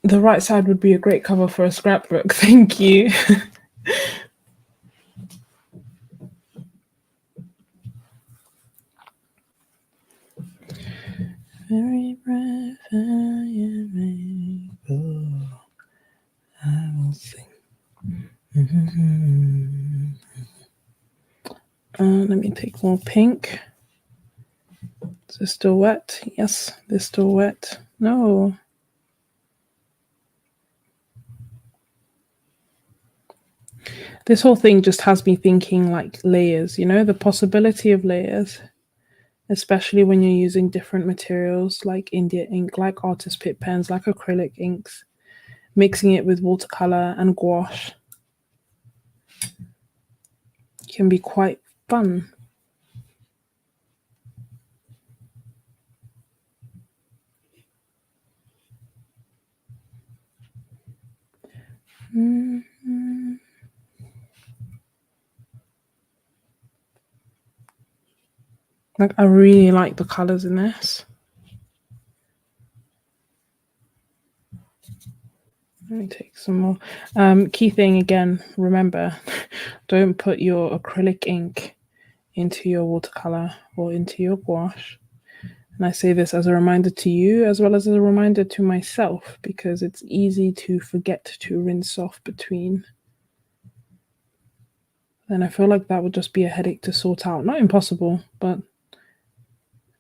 The right side would be a great cover for a scrapbook. Thank you. Very bright fire rainbow, I will sing. Let me take more pink. Is this still wet? Yes, this is still wet. No. This whole thing just has me thinking like layers, you know, the possibility of layers, especially when you're using different materials like India ink, like artist pit pens, like acrylic inks, mixing it with watercolor and gouache can be quite fun. Like, I really like the colors in this. Let me take some more. Key thing again, remember, don't put your acrylic ink into your watercolor or into your gouache. And I say this as a reminder to you as well as a reminder to myself, because it's easy to forget to rinse off between. And I feel like that would just be a headache to sort out. Not impossible, but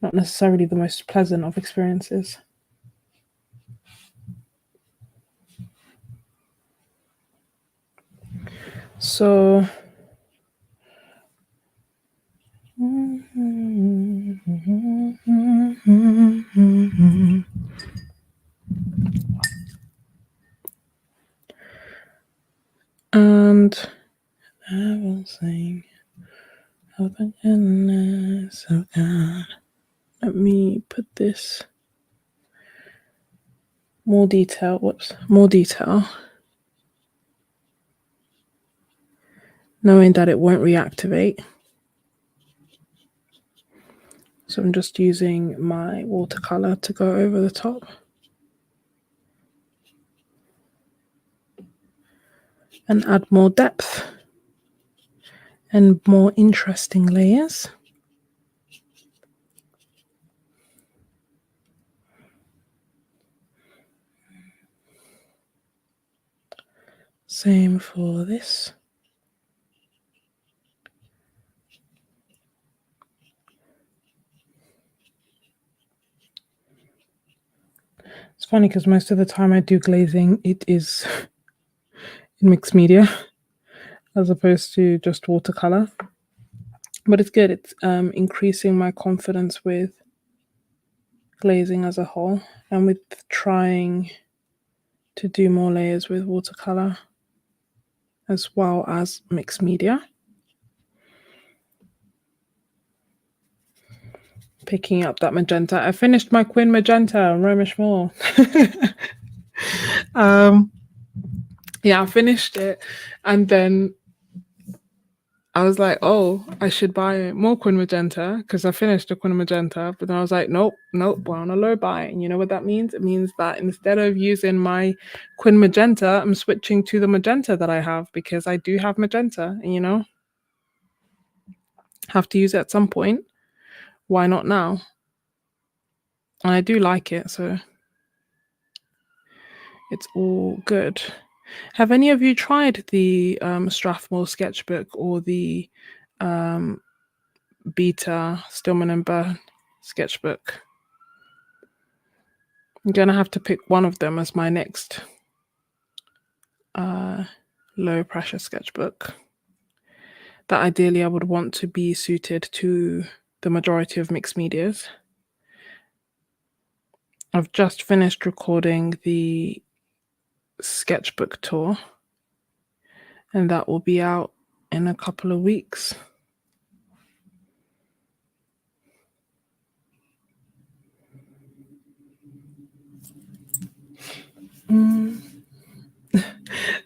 not necessarily the most pleasant of experiences. So and I will sing of the goodness of God. Let me put this more detail. Whoops, more detail. Knowing that it won't reactivate. So I'm just using my watercolor to go over the top. And add more depth and more interesting layers. Same for this. It's funny because most of the time I do glazing, it is in mixed media as opposed to just watercolor. But it's good. It's increasing my confidence with glazing as a whole and with trying to do more layers with watercolor as well as mixed media. Picking up that magenta. I finished my Quin Magenta, Romish Moore. Yeah, I finished it, and then I was like, oh, I should buy more Quin Magenta because I finished the Quin Magenta, but then I was like, nope, we're on a low buy. And you know what that means? It means that instead of using my Quin Magenta, I'm switching to the magenta that I have because I do have magenta, and you know, have to use it at some point. Why not now? And I do like it, so it's all good. Have any of you tried the Strathmore sketchbook or the Beta Stillman and Byrne sketchbook? I'm going to have to pick one of them as my next low pressure sketchbook that ideally I would want to be suited to the majority of mixed medias. I've just finished recording the sketchbook tour, and that will be out in a couple of weeks.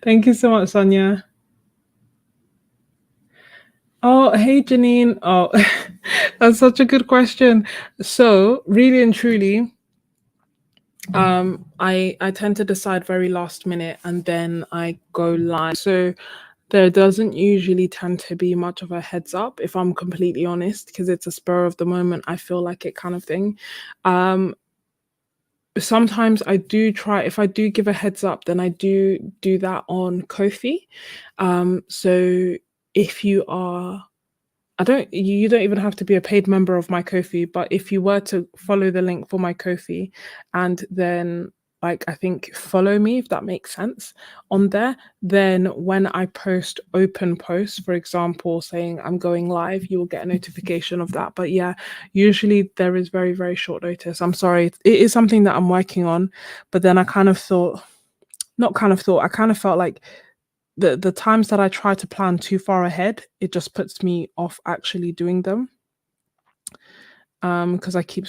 Thank you so much, Sonia. Oh, hey, Janine. Oh, that's such a good question. So, really and truly, I tend to decide very last minute and then I go live. So there doesn't usually tend to be much of a heads up, if I'm completely honest, because it's a spur of the moment, I feel like it kind of thing. Sometimes I do try, if I do give a heads up, then I do that on Kofi. So if you are, you don't even have to be a paid member of my Kofi, but if you were to follow the link for my Kofi and then like I think follow me, if that makes sense, on there, then when I post open posts, for example, saying I'm going live, you will get a notification of that. But yeah, usually there is very, very short notice. I'm sorry. It is something that I'm working on, but then I kind of thought, not kind of thought, I kind of felt like the times that I try to plan too far ahead, it just puts me off actually doing them. Because I keep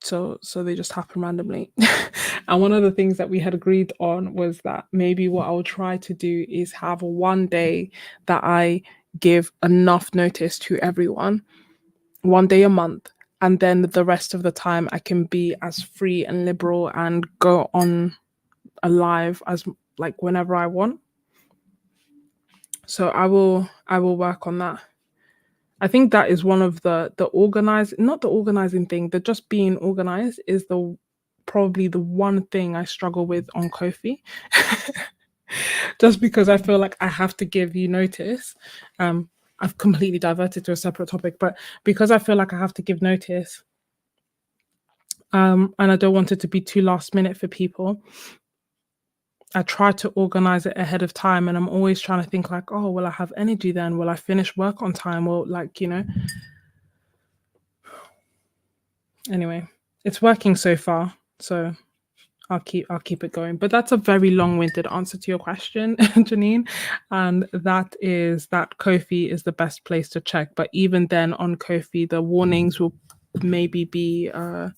so they just happen randomly. And one of the things that we had agreed on was that maybe what I'll try to do is have one day that I give enough notice to everyone, one day a month, and then the rest of the time I can be as free and liberal and go on a live as like whenever I want. So I will work on that. I think that is one of the organize not the organizing thing, the just being organized is the probably the one thing I struggle with on Kofi. Just because I feel like I have to give you notice. I've completely diverted to a separate topic, but because I feel like I have to give notice, and I don't want it to be too last minute for people, I try to organize it ahead of time, and I'm always trying to think like, oh, will I have energy then? Will I finish work on time? Or like, anyway, it's working so far. So I'll keep it going. But that's a very long-winded answer to your question, Janine. And that is that Kofi is the best place to check. But even then on Kofi, the warnings will maybe be an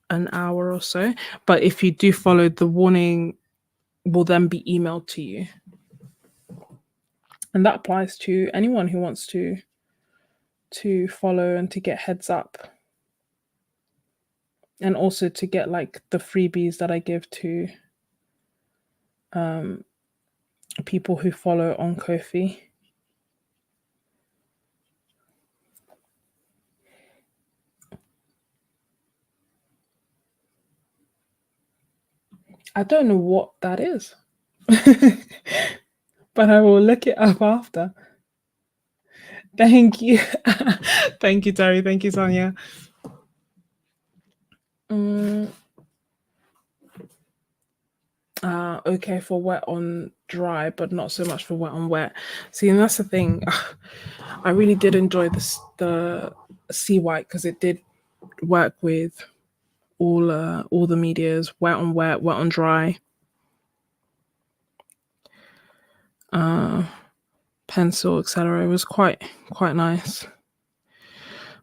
hour or so. But if you do follow, the warning will then be emailed to you. And that applies to anyone who wants to follow and to get heads up. And also to get like the freebies that I give to people who follow on Kofi. I don't know what that is, but I will look it up after. Thank you. Thank you, Terry. Thank you, Sonia. Okay, for wet on dry, but not so much for wet on wet. See, and that's the thing. I really did enjoy the sea white because it did work with all the medias, wet on dry, pencil, etc. It was quite nice.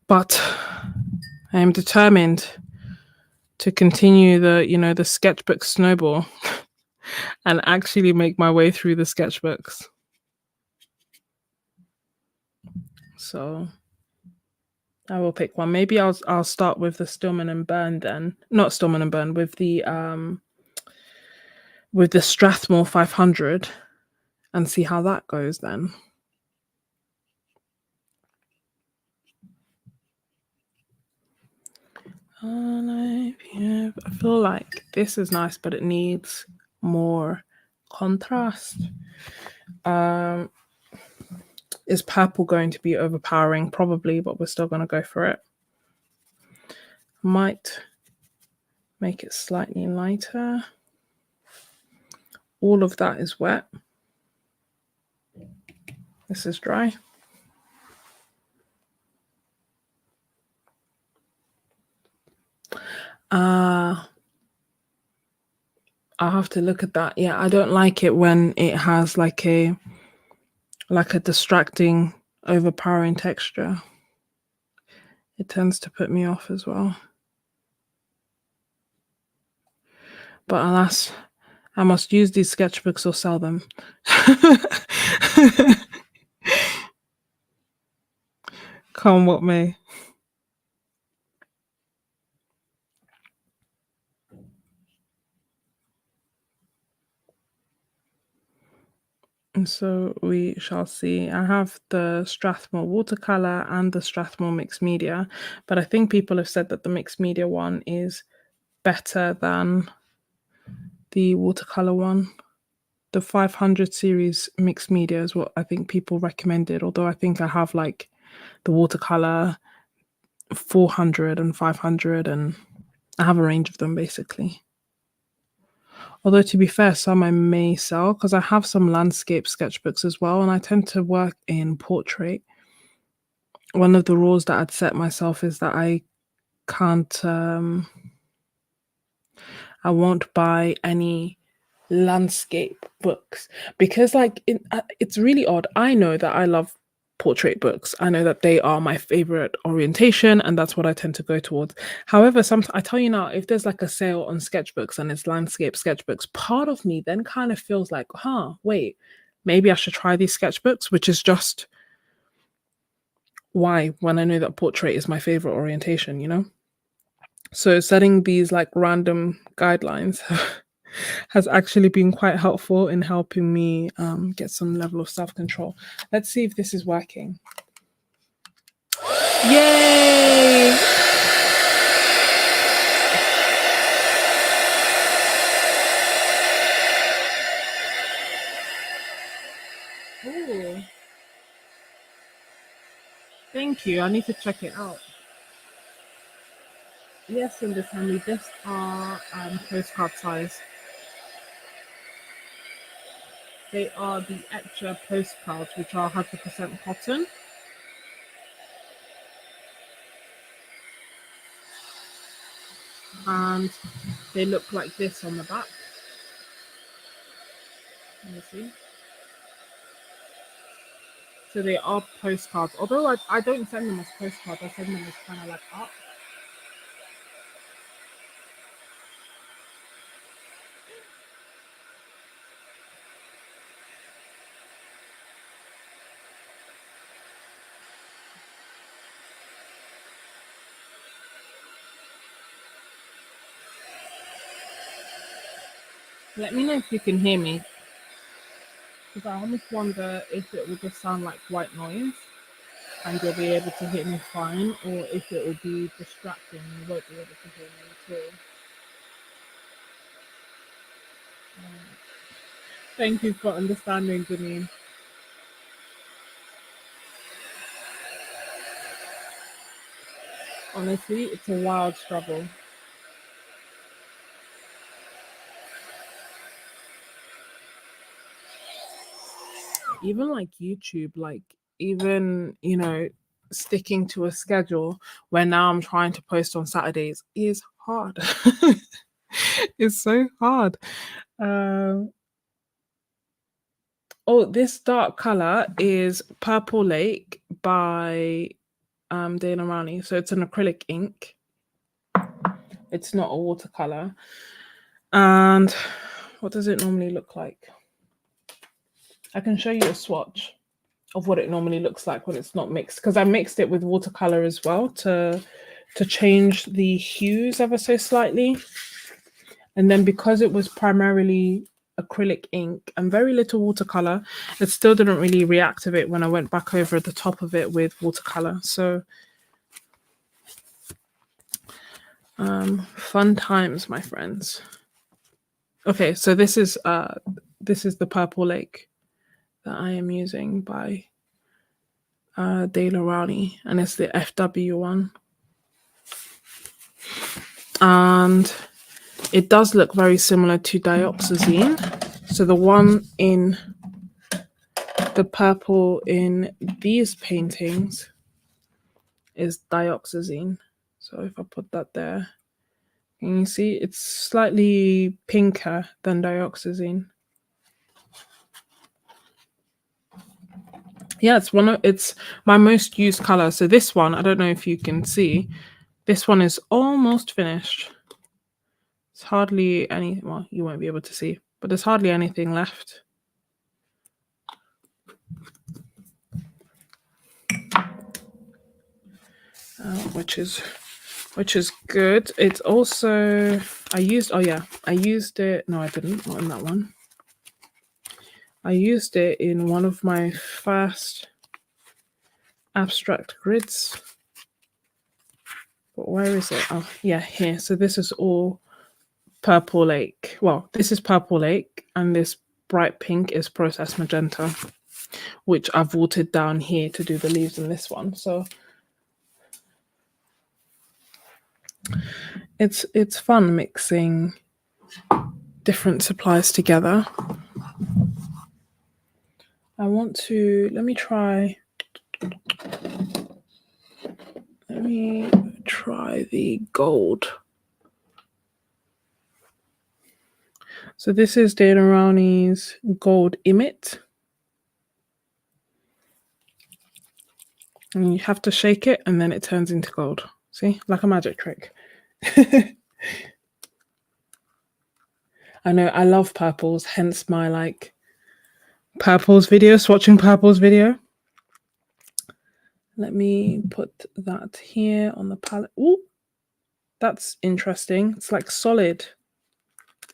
But I am determined to continue the sketchbook snowball and actually make my way through the sketchbooks. So I will pick one. Maybe I'll start with the Stillman and Burn then. Not Stillman and Burn, with the Strathmore 500 and see how that goes then. I feel like this is nice, but it needs more contrast. Is purple going to be overpowering? Probably, but we're still going to go for it. Might make it slightly lighter. All of that is wet. This is dry. I'll have to look at that. Yeah, I don't like it when it has like a distracting, overpowering texture. It tends to put me off as well. But alas, I must use these sketchbooks or sell them. Come what may. And so we shall see. I have the Strathmore watercolor and the Strathmore mixed media, but I think people have said that the mixed media one is better than the watercolor one. The 500 series mixed media is what I think people recommended, although I think I have like the watercolor 400 and 500, and I have a range of them basically. Although to be fair, some I may sell because I have some landscape sketchbooks as well, and I tend to work in portrait. One of the rules that I'd set myself is that I can't, I won't buy any landscape books because, like, it's really odd. I know that I love portrait books. I know that they are my favorite orientation, and that's what I tend to go towards. However, sometimes I tell you now, if there's like a sale on sketchbooks and it's landscape sketchbooks, part of me then kind of feels like, wait, maybe I should try these sketchbooks, which is just why when I know that portrait is my favorite orientation, you know? So setting these like random guidelines has actually been quite helpful in helping me get some level of self-control. Let's see if this is working. Yay! Ooh. Thank you. I need to check it out. Yes, in the family, these are postcard size. They are the extra postcards, which are 100% cotton. And they look like this on the back. Let me see. So they are postcards. Although I don't send them as postcards, I send them as kind of like art. Let me know if you can hear me, because I almost wonder if it will just sound like white noise and you'll be able to hear me fine, or if it will be distracting and you won't be able to hear me at all. Thank you for understanding, Janine. Honestly, it's a wild struggle. Even like YouTube, like even, sticking to a schedule where now I'm trying to post on Saturdays is hard. It's so hard. Um, oh, this dark color is Purple Lake by Dana Rani. So it's an acrylic ink. It's not a watercolor. And what does it normally look like? I can show you a swatch of what it normally looks like when it's not mixed, because I mixed it with watercolor as well to change the hues ever so slightly. And then because it was primarily acrylic ink and very little watercolor, it still didn't really reactivate when I went back over the top of it with watercolor. So fun times, my friends. Okay, so this is the Purple Lake that I am using by De La Rani, and it's the FW one. And it does look very similar to dioxazine. So the one in the purple in these paintings is dioxazine. So if I put that there, Can you see? It's slightly pinker than dioxazine. Yeah, it's my most used color. So this one, I don't know if you can see, this one is almost finished. It's hardly any, well, you won't be able to see, but there's hardly anything left. Which is good. It's also, I used it. No, I didn't. Not in that one. I used it in one of my first abstract grids. But where is it? Oh, yeah, here. So this is all Purple Lake. Well, this is Purple Lake, and this bright pink is Processed Magenta, which I've watered down here to do the leaves in this one. So it's fun mixing different supplies together. Let me try the gold. So this is Dana Rowney's Gold Emit. And you have to shake it and then it turns into gold. See, like a magic trick. I know, I love purples, hence my like purples video, swatching purples video. Let me put that here on the palette. Ooh, that's interesting. It's like solid.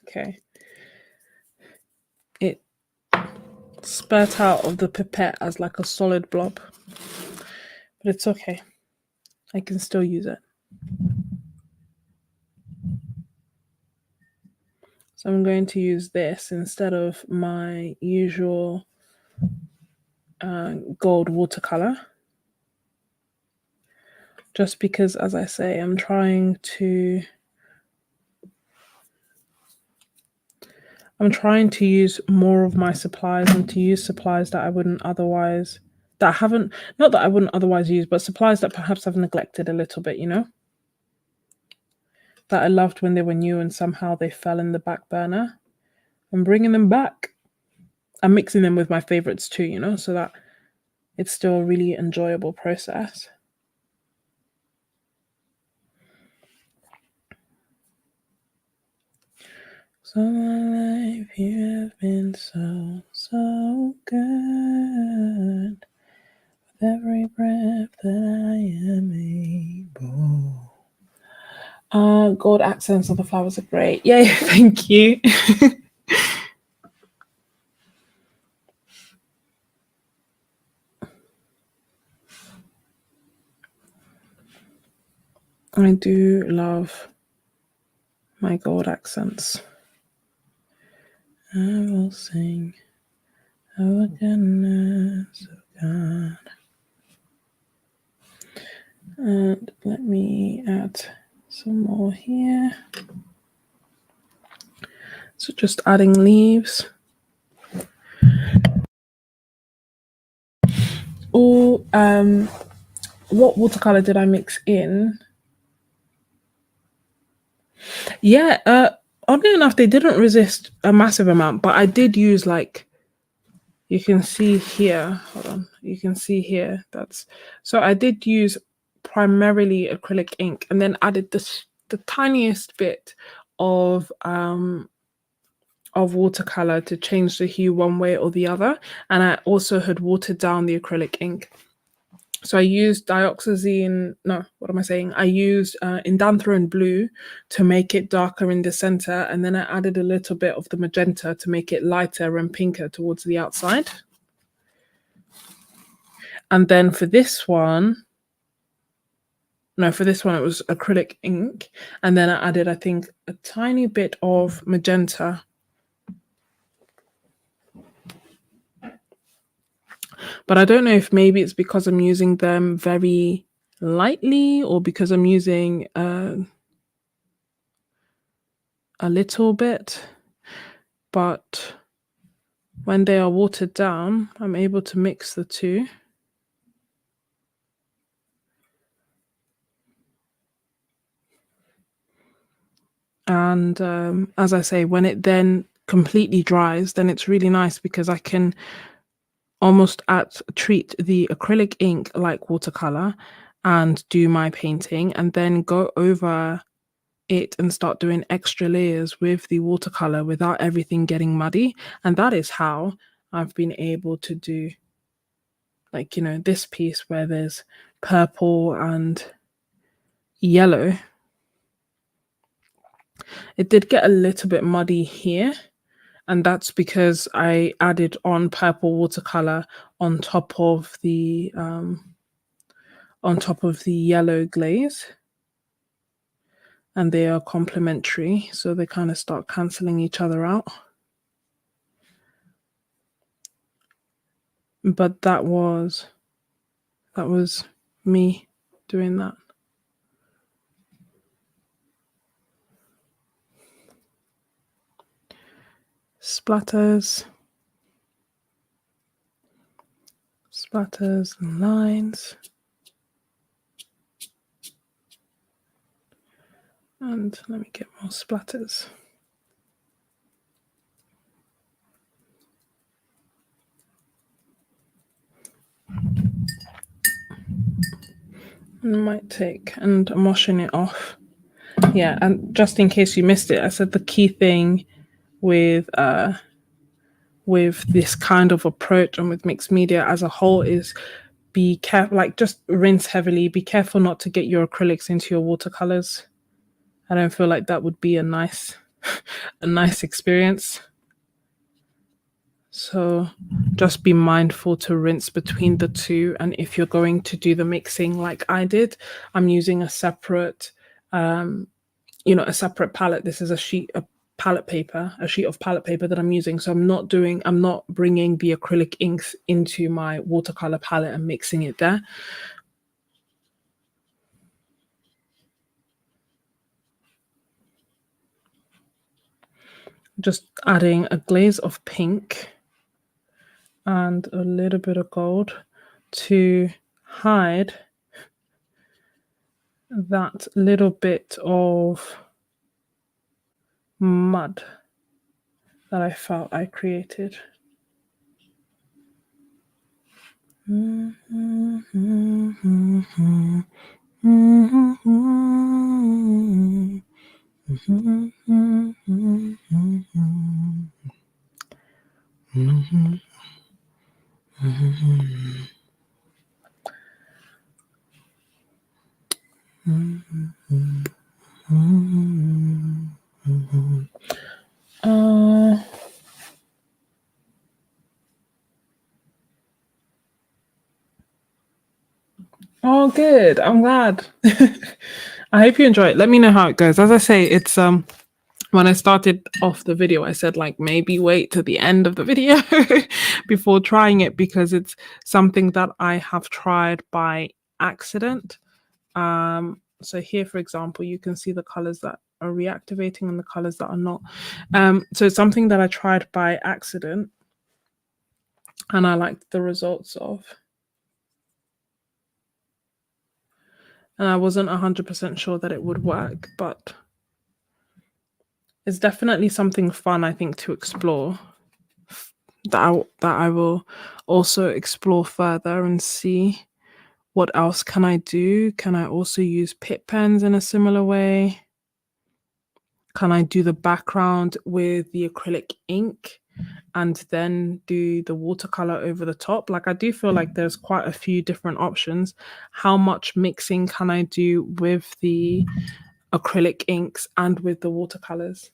Okay. It spurt out of the pipette as like a solid blob. But it's okay. I can still use it. So I'm going to use this instead of my usual gold watercolor. Just because, as I say, I'm trying to use more of my supplies and to use supplies that I wouldn't otherwise, not that I wouldn't otherwise use, but supplies that perhaps I've neglected a little bit, you know? That I loved when they were new and somehow they fell in the back burner. I'm bringing them back. I'm mixing them with my favorites too, you know, so that it's still a really enjoyable process. So my life, you have been so, so good. With every breath that I am able. Gold accents of the flowers are great. Yay, thank you. I do love my gold accents. I will sing of the goodness of God. And let me add some more here. So just adding leaves. Oh, what watercolor did I mix in? Yeah, oddly enough, they didn't resist a massive amount, but I did use like, you can see here, hold on, you can see here, so I did use primarily acrylic ink and then added the tiniest bit of watercolor to change the hue one way or the other. And I also had watered down the acrylic ink. So I used dioxazine, no, what am I saying? I used indanthrone blue to make it darker in the center, and then I added a little bit of the magenta to make it lighter and pinker towards the outside. And then for this one it was acrylic ink, and then I added, I think, a tiny bit of magenta. But I don't know if maybe it's because I'm using them very lightly or because I'm using a little bit. But when they are watered down, I'm able to mix the two. And as I say, when it then completely dries, then it's really nice because I can almost treat the acrylic ink like watercolor and do my painting, and then go over it and start doing extra layers with the watercolor without everything getting muddy. And that is how I've been able to do, like, this piece where there's purple and yellow. It did get a little bit muddy here, and that's because I added on purple watercolor on top of the yellow glaze, and they are complementary, so they kind of start canceling each other out. But that was me doing that. Splatters and lines. And let me get more splatters. It might take, and I'm washing it off. Yeah, and just in case you missed it, I said the key thing with this kind of approach and with mixed media as a whole is be careful, like just rinse heavily. Be careful not to get your acrylics into your watercolors. I don't feel like that would be a nice experience. So just be mindful to rinse between the two. And if you're going to do the mixing like I did, I'm using a separate a separate palette. This is a sheet of palette paper that I'm using. So I'm not bringing the acrylic inks into my watercolor palette and mixing it there. Just adding a glaze of pink and a little bit of gold to hide that little bit of mud that I felt I created. Oh, good. I'm glad. I hope you enjoy it. Let me know how it goes. As I say, it's when I started off the video, I said like maybe wait to the end of the video before trying it, because it's something that I have tried by accident. So here, for example, you can see the colors that are reactivating and the colors that are not. So it's something that I tried by accident and I liked the results of. And I wasn't 100% sure that it would work, but it's definitely something fun, I think, to explore, that I will also explore further and see what else can I do. Can I also use pit pens in a similar way? Can I do the background with the acrylic ink and then do the watercolor over the top? Like, I do feel like there's quite a few different options. How much mixing can I do with the acrylic inks and with the watercolors?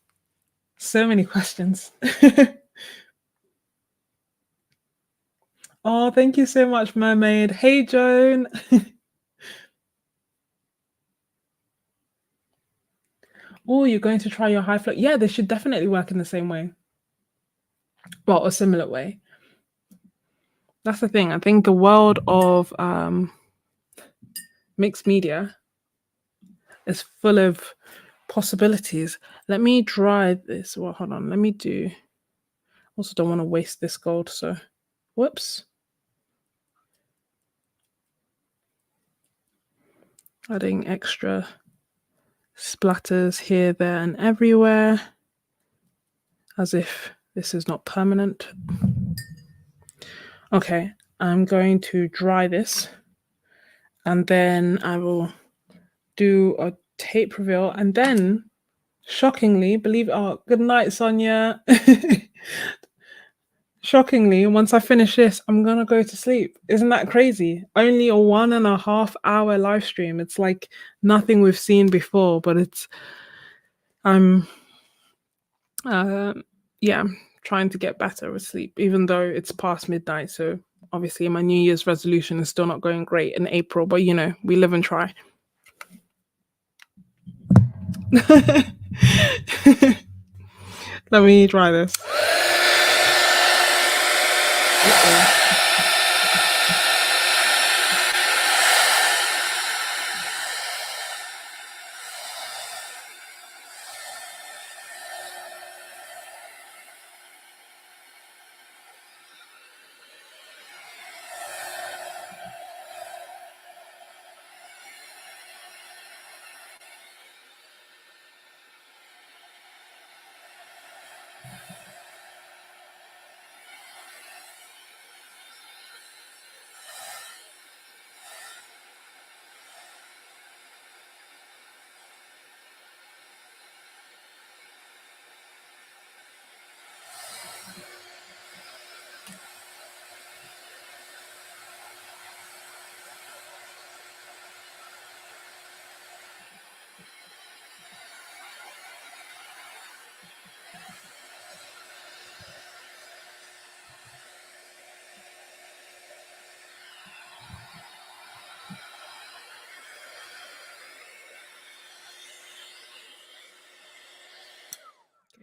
So many questions. Oh, thank you so much, Mermaid. Hey, Joan. Oh, you're going to try your high flow? Yeah, they should definitely work in the same way. Well, a similar way. That's the thing. I think the world of mixed media is full of possibilities. Let me dry this. Well, hold on. Let me do. Also, don't want to waste this gold. So, whoops. Adding extra splatters here, there, and everywhere, as if this is not permanent. Okay, I'm going to dry this, and then I will do a tape reveal, and then, shockingly, good night, Sonia. Shockingly, once I finish this, I'm gonna go to sleep. Isn't that crazy? Only a 1.5 hour live stream. It's like nothing we've seen before, but I'm yeah, trying to get better with sleep, even though it's past midnight. So obviously my New Year's resolution is still not going great in April, but we live and try. Let me try this.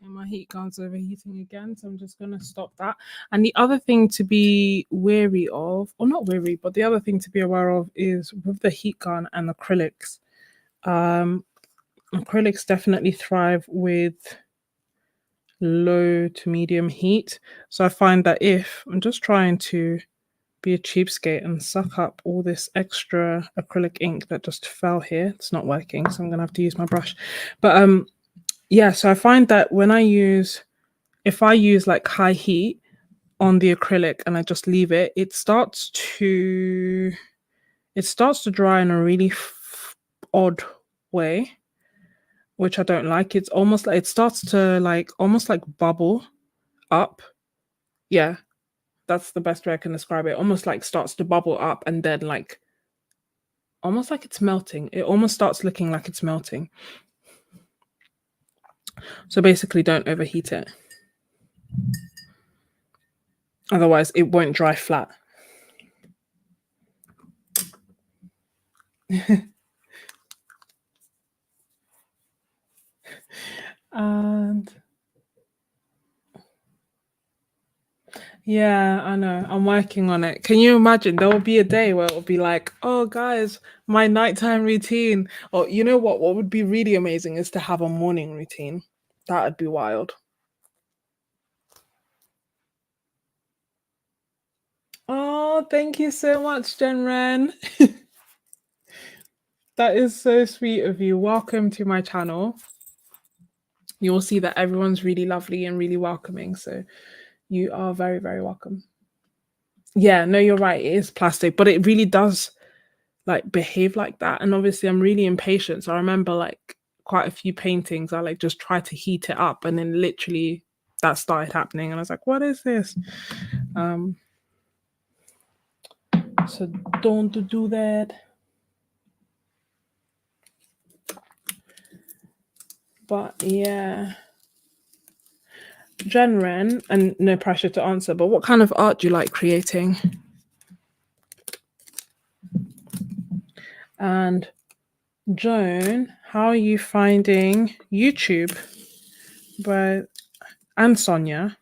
My heat gun's overheating again, so I'm just going to stop that. And the other thing to be wary of, or not wary, but the other thing to be aware of is with the heat gun and acrylics. Acrylics definitely thrive with low to medium heat. So I find that if I'm just trying to be a cheapskate and suck up all this extra acrylic ink that just fell here, it's not working, so I'm going to have to use my brush. But yeah, so I find that if I use like high heat on the acrylic and I just leave it, it starts to dry in a really odd way, which I don't like. It's almost like it starts to almost like bubble up. Yeah, that's the best way I can describe it. Almost like starts to bubble up and then almost like it's melting. It almost starts looking like it's melting. So basically, don't overheat it. Otherwise, it won't dry flat. And yeah, I know. I'm working on it. Can you imagine? There will be a day where it'll be like, oh, guys, my nighttime routine. Or you know what? What would be really amazing is to have a morning routine. That would be wild. Oh, thank you so much, Jen Ren. That is so sweet of you. Welcome to my channel. You will see that everyone's really lovely and really welcoming. So you are very, very welcome. Yeah, no, you're right. It is plastic, but it really does behave like that. And obviously I'm really impatient. So I remember quite a few paintings I just try to heat it up, and then literally that started happening and I was like, what is this? So don't do that. But yeah. Jen Ren, and no pressure to answer, but what kind of art do you like creating? And Joan, how are you finding YouTube? And Sonia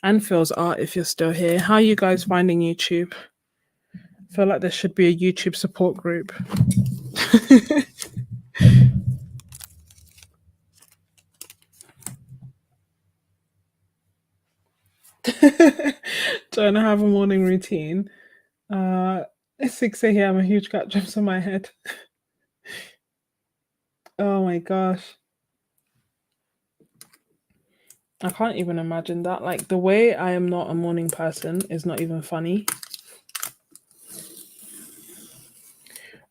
and Phil's art, if you're still here, how are you guys finding YouTube? I feel like there should be a YouTube support group. Don't have a morning routine. It's 6 a.m. A huge cat jumps on my head. Oh my gosh. I can't even imagine that. Like the way I am not a morning person is not even funny.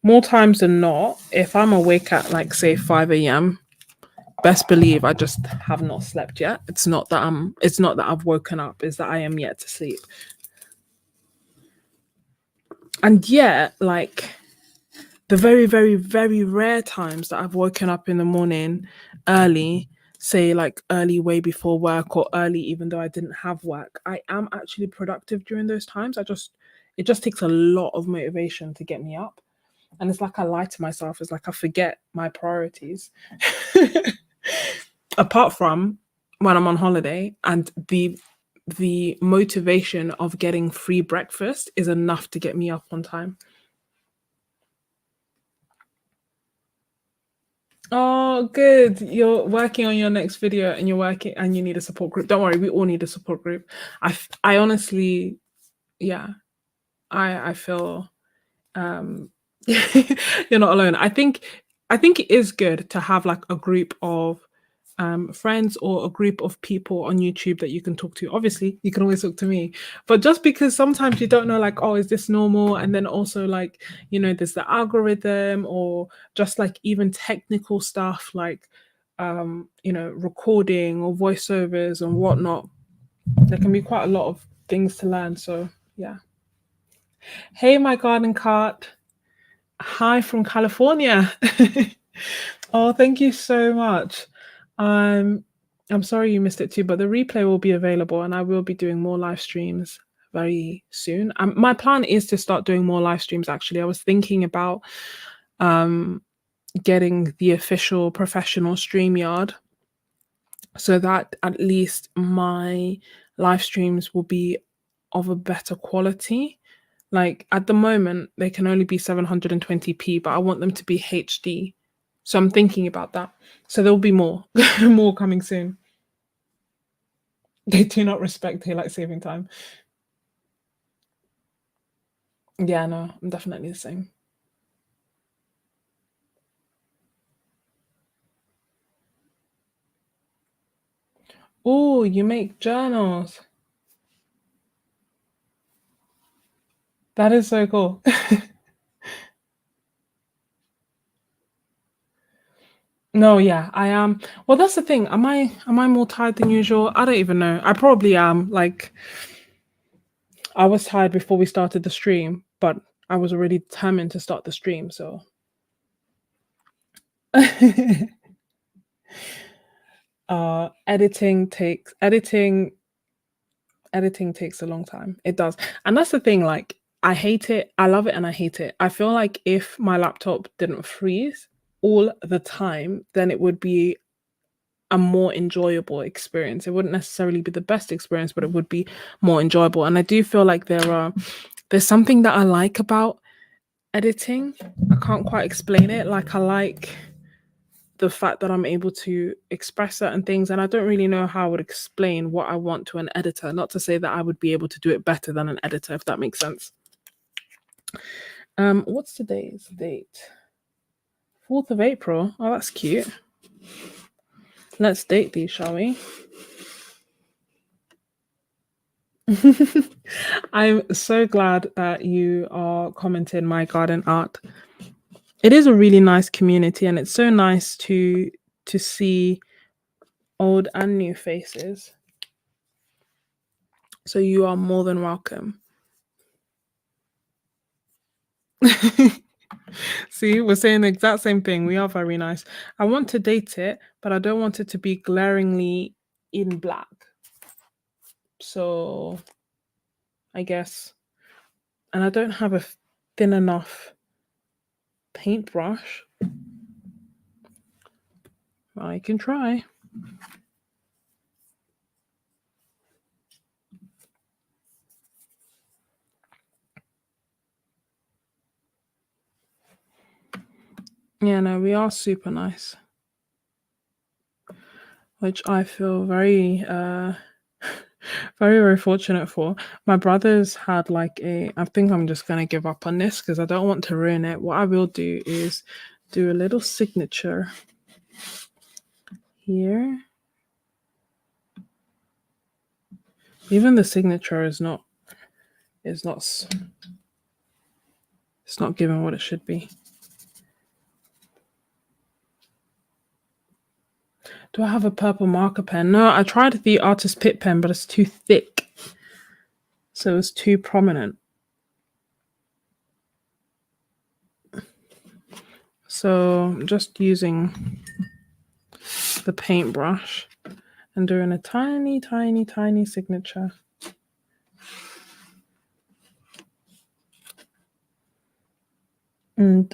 More times than not, if I'm awake at like say 5 a.m., best believe I just have not slept yet. It's not that I've woken up, it's that I am yet to sleep. And yet, like the very, very, very rare times that I've woken up in the morning early, say like early way before work or early even though I didn't have work, I am actually productive during those times. It just takes a lot of motivation to get me up. And it's like I lie to myself, it's like I forget my priorities. Apart from when I'm on holiday and the motivation of getting free breakfast is enough to get me up on time. Oh, good. You're working on your next video and you're working and you need a support group. Don't worry, we all need a support group. I honestly, yeah, I feel um you're not alone. I think it is good to have like a group of friends or a group of people on YouTube that you can talk to. Obviously, you can always talk to me, but just because sometimes you don't know, like, oh, is this normal? And then also, like, there's the algorithm or just like even technical stuff like, recording or voiceovers and whatnot. There can be quite a lot of things to learn. So, yeah. Hey, my garden cart. Hi from California. Oh, thank you so much. Um, I'm sorry you missed it too, but the replay will be available and I will be doing more live streams very soon. My plan is to start doing more live streams actually. I was thinking about um, getting the official professional StreamYard so that at least my live streams will be of a better quality. Like at the moment, they can only be 720p, but I want them to be HD. So I'm thinking about that. So there'll be more, more coming soon. They do not respect daylight saving time. Yeah, no, I'm definitely the same. Oh, you make journals. That is so cool. No, yeah, I am. Well, that's the thing. Am I more tired than usual? I don't even know. I probably am. Like I was tired before we started the stream, but I was already determined to start the stream, so editing takes a long time. It does. And that's the thing, like I hate it. I love it and I hate it. I feel like if my laptop didn't freeze all the time, then it would be a more enjoyable experience. It wouldn't necessarily be the best experience, but it would be more enjoyable. And I do feel like there's something that I like about editing. I can't quite explain it. Like I like the fact that I'm able to express certain things, and I don't really know how I would explain what I want to an editor. Not to say that I would be able to do it better than an editor, if that makes sense. What's today's date? 4th of April. Oh, that's cute. Let's date these, shall we? I'm so glad that you are commenting my garden art. It is a really nice community, and it's so nice to see old and new faces. So you are more than welcome. See, we're saying the exact same thing. We are very nice. I want to date it, but I don't want it to be glaringly in black. So I guess, and I don't have a thin enough paintbrush. I can try. Yeah, no, we are super nice. Which I feel very very, very fortunate for. My brother's had like I think I'm just gonna give up on this because I don't want to ruin it. What I will do is do a little signature here. Even the signature is not it's not given what it should be. Do I have a purple marker pen? No, I tried the Artist Pitt pen, but it's too thick. So it's too prominent. So I'm just using the paintbrush and doing a tiny, tiny, tiny signature. And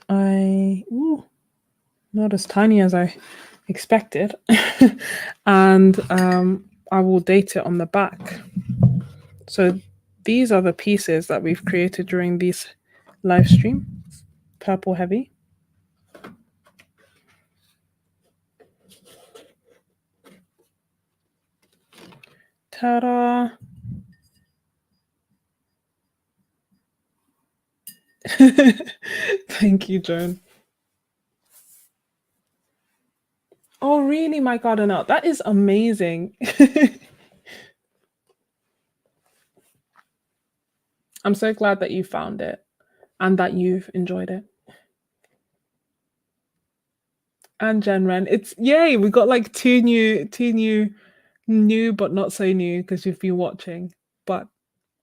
not as tiny as I expected. And I will date it on the back. So these are the pieces that we've created during this live stream. Purple heavy. Ta-da! Thank you, Joan. Oh, really, my garden art? That is amazing. I'm so glad that you found it and that you've enjoyed it. And Jenren, it's yay! We got like two new but not so new because you've been watching, but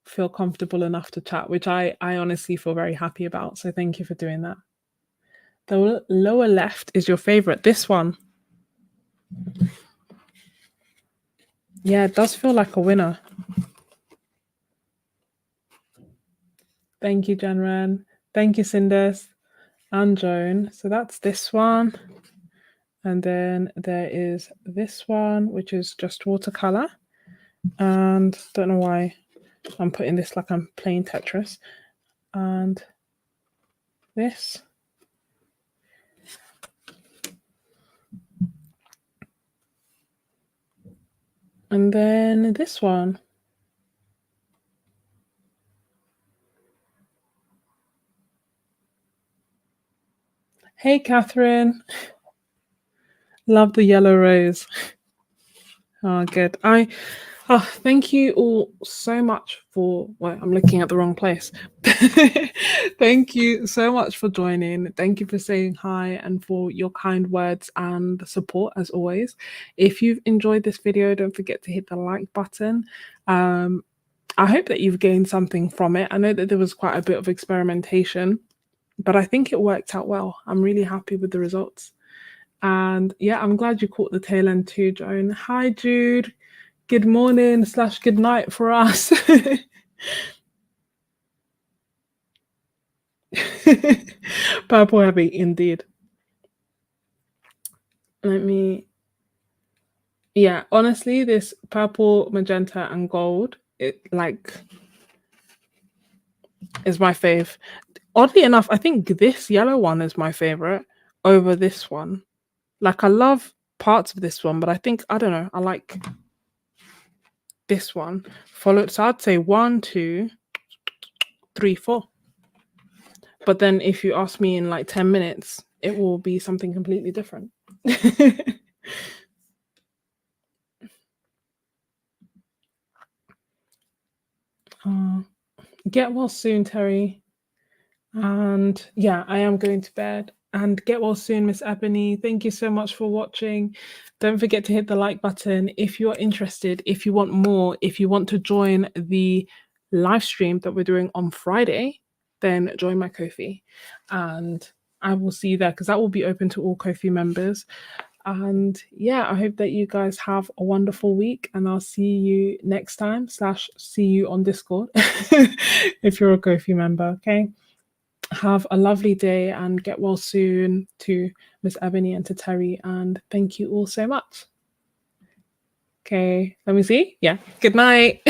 feel comfortable enough to chat, which I honestly feel very happy about. So thank you for doing that. The lower left is your favorite. This one. Yeah, it does feel like a winner. Thank you, Jenren. Thank you, Cinders and Joan. So that's this one. And then there is this one, which is just watercolor. And don't know why I'm putting this like I'm playing Tetris. And this. And then this one. Hey, Catherine. Love the yellow rose. Oh, good. Thank you all so much for, well, I'm looking at the wrong place. Thank you so much for joining. Thank you for saying hi and for your kind words and support as always. If you've enjoyed this video, don't forget to hit the like button. I hope that you've gained something from it. I know that there was quite a bit of experimentation, but I think it worked out well. I'm really happy with the results. And yeah, I'm glad you caught the tail end too, Joan. Hi, Jude. Good morning / good night for us. Purple heavy, indeed. Yeah, honestly, this purple, magenta, and gold, it like is my fave. Oddly enough, I think this yellow one is my favorite over this one. Like I love parts of this one, but I think I don't know, I like this one. Followed, so I'd say 1, 2, 3, 4. But then if you ask me in like 10 minutes, it will be something completely different. Get well soon, Terry. And yeah, I am going to bed. And get well soon, Miss Ebony. Thank you so much for watching. Don't forget to hit the like button if you're interested, if you want more, if you want to join the live stream that we're doing on Friday, then join my Ko-fi. And I will see you there because that will be open to all Ko-fi members. And yeah, I hope that you guys have a wonderful week and I'll see you next time / see you on Discord if you're a Ko-fi member, okay? Have a lovely day and get well soon to Miss Ebony and to Terry. And thank you all so much. Okay, let me see. Yeah, good night.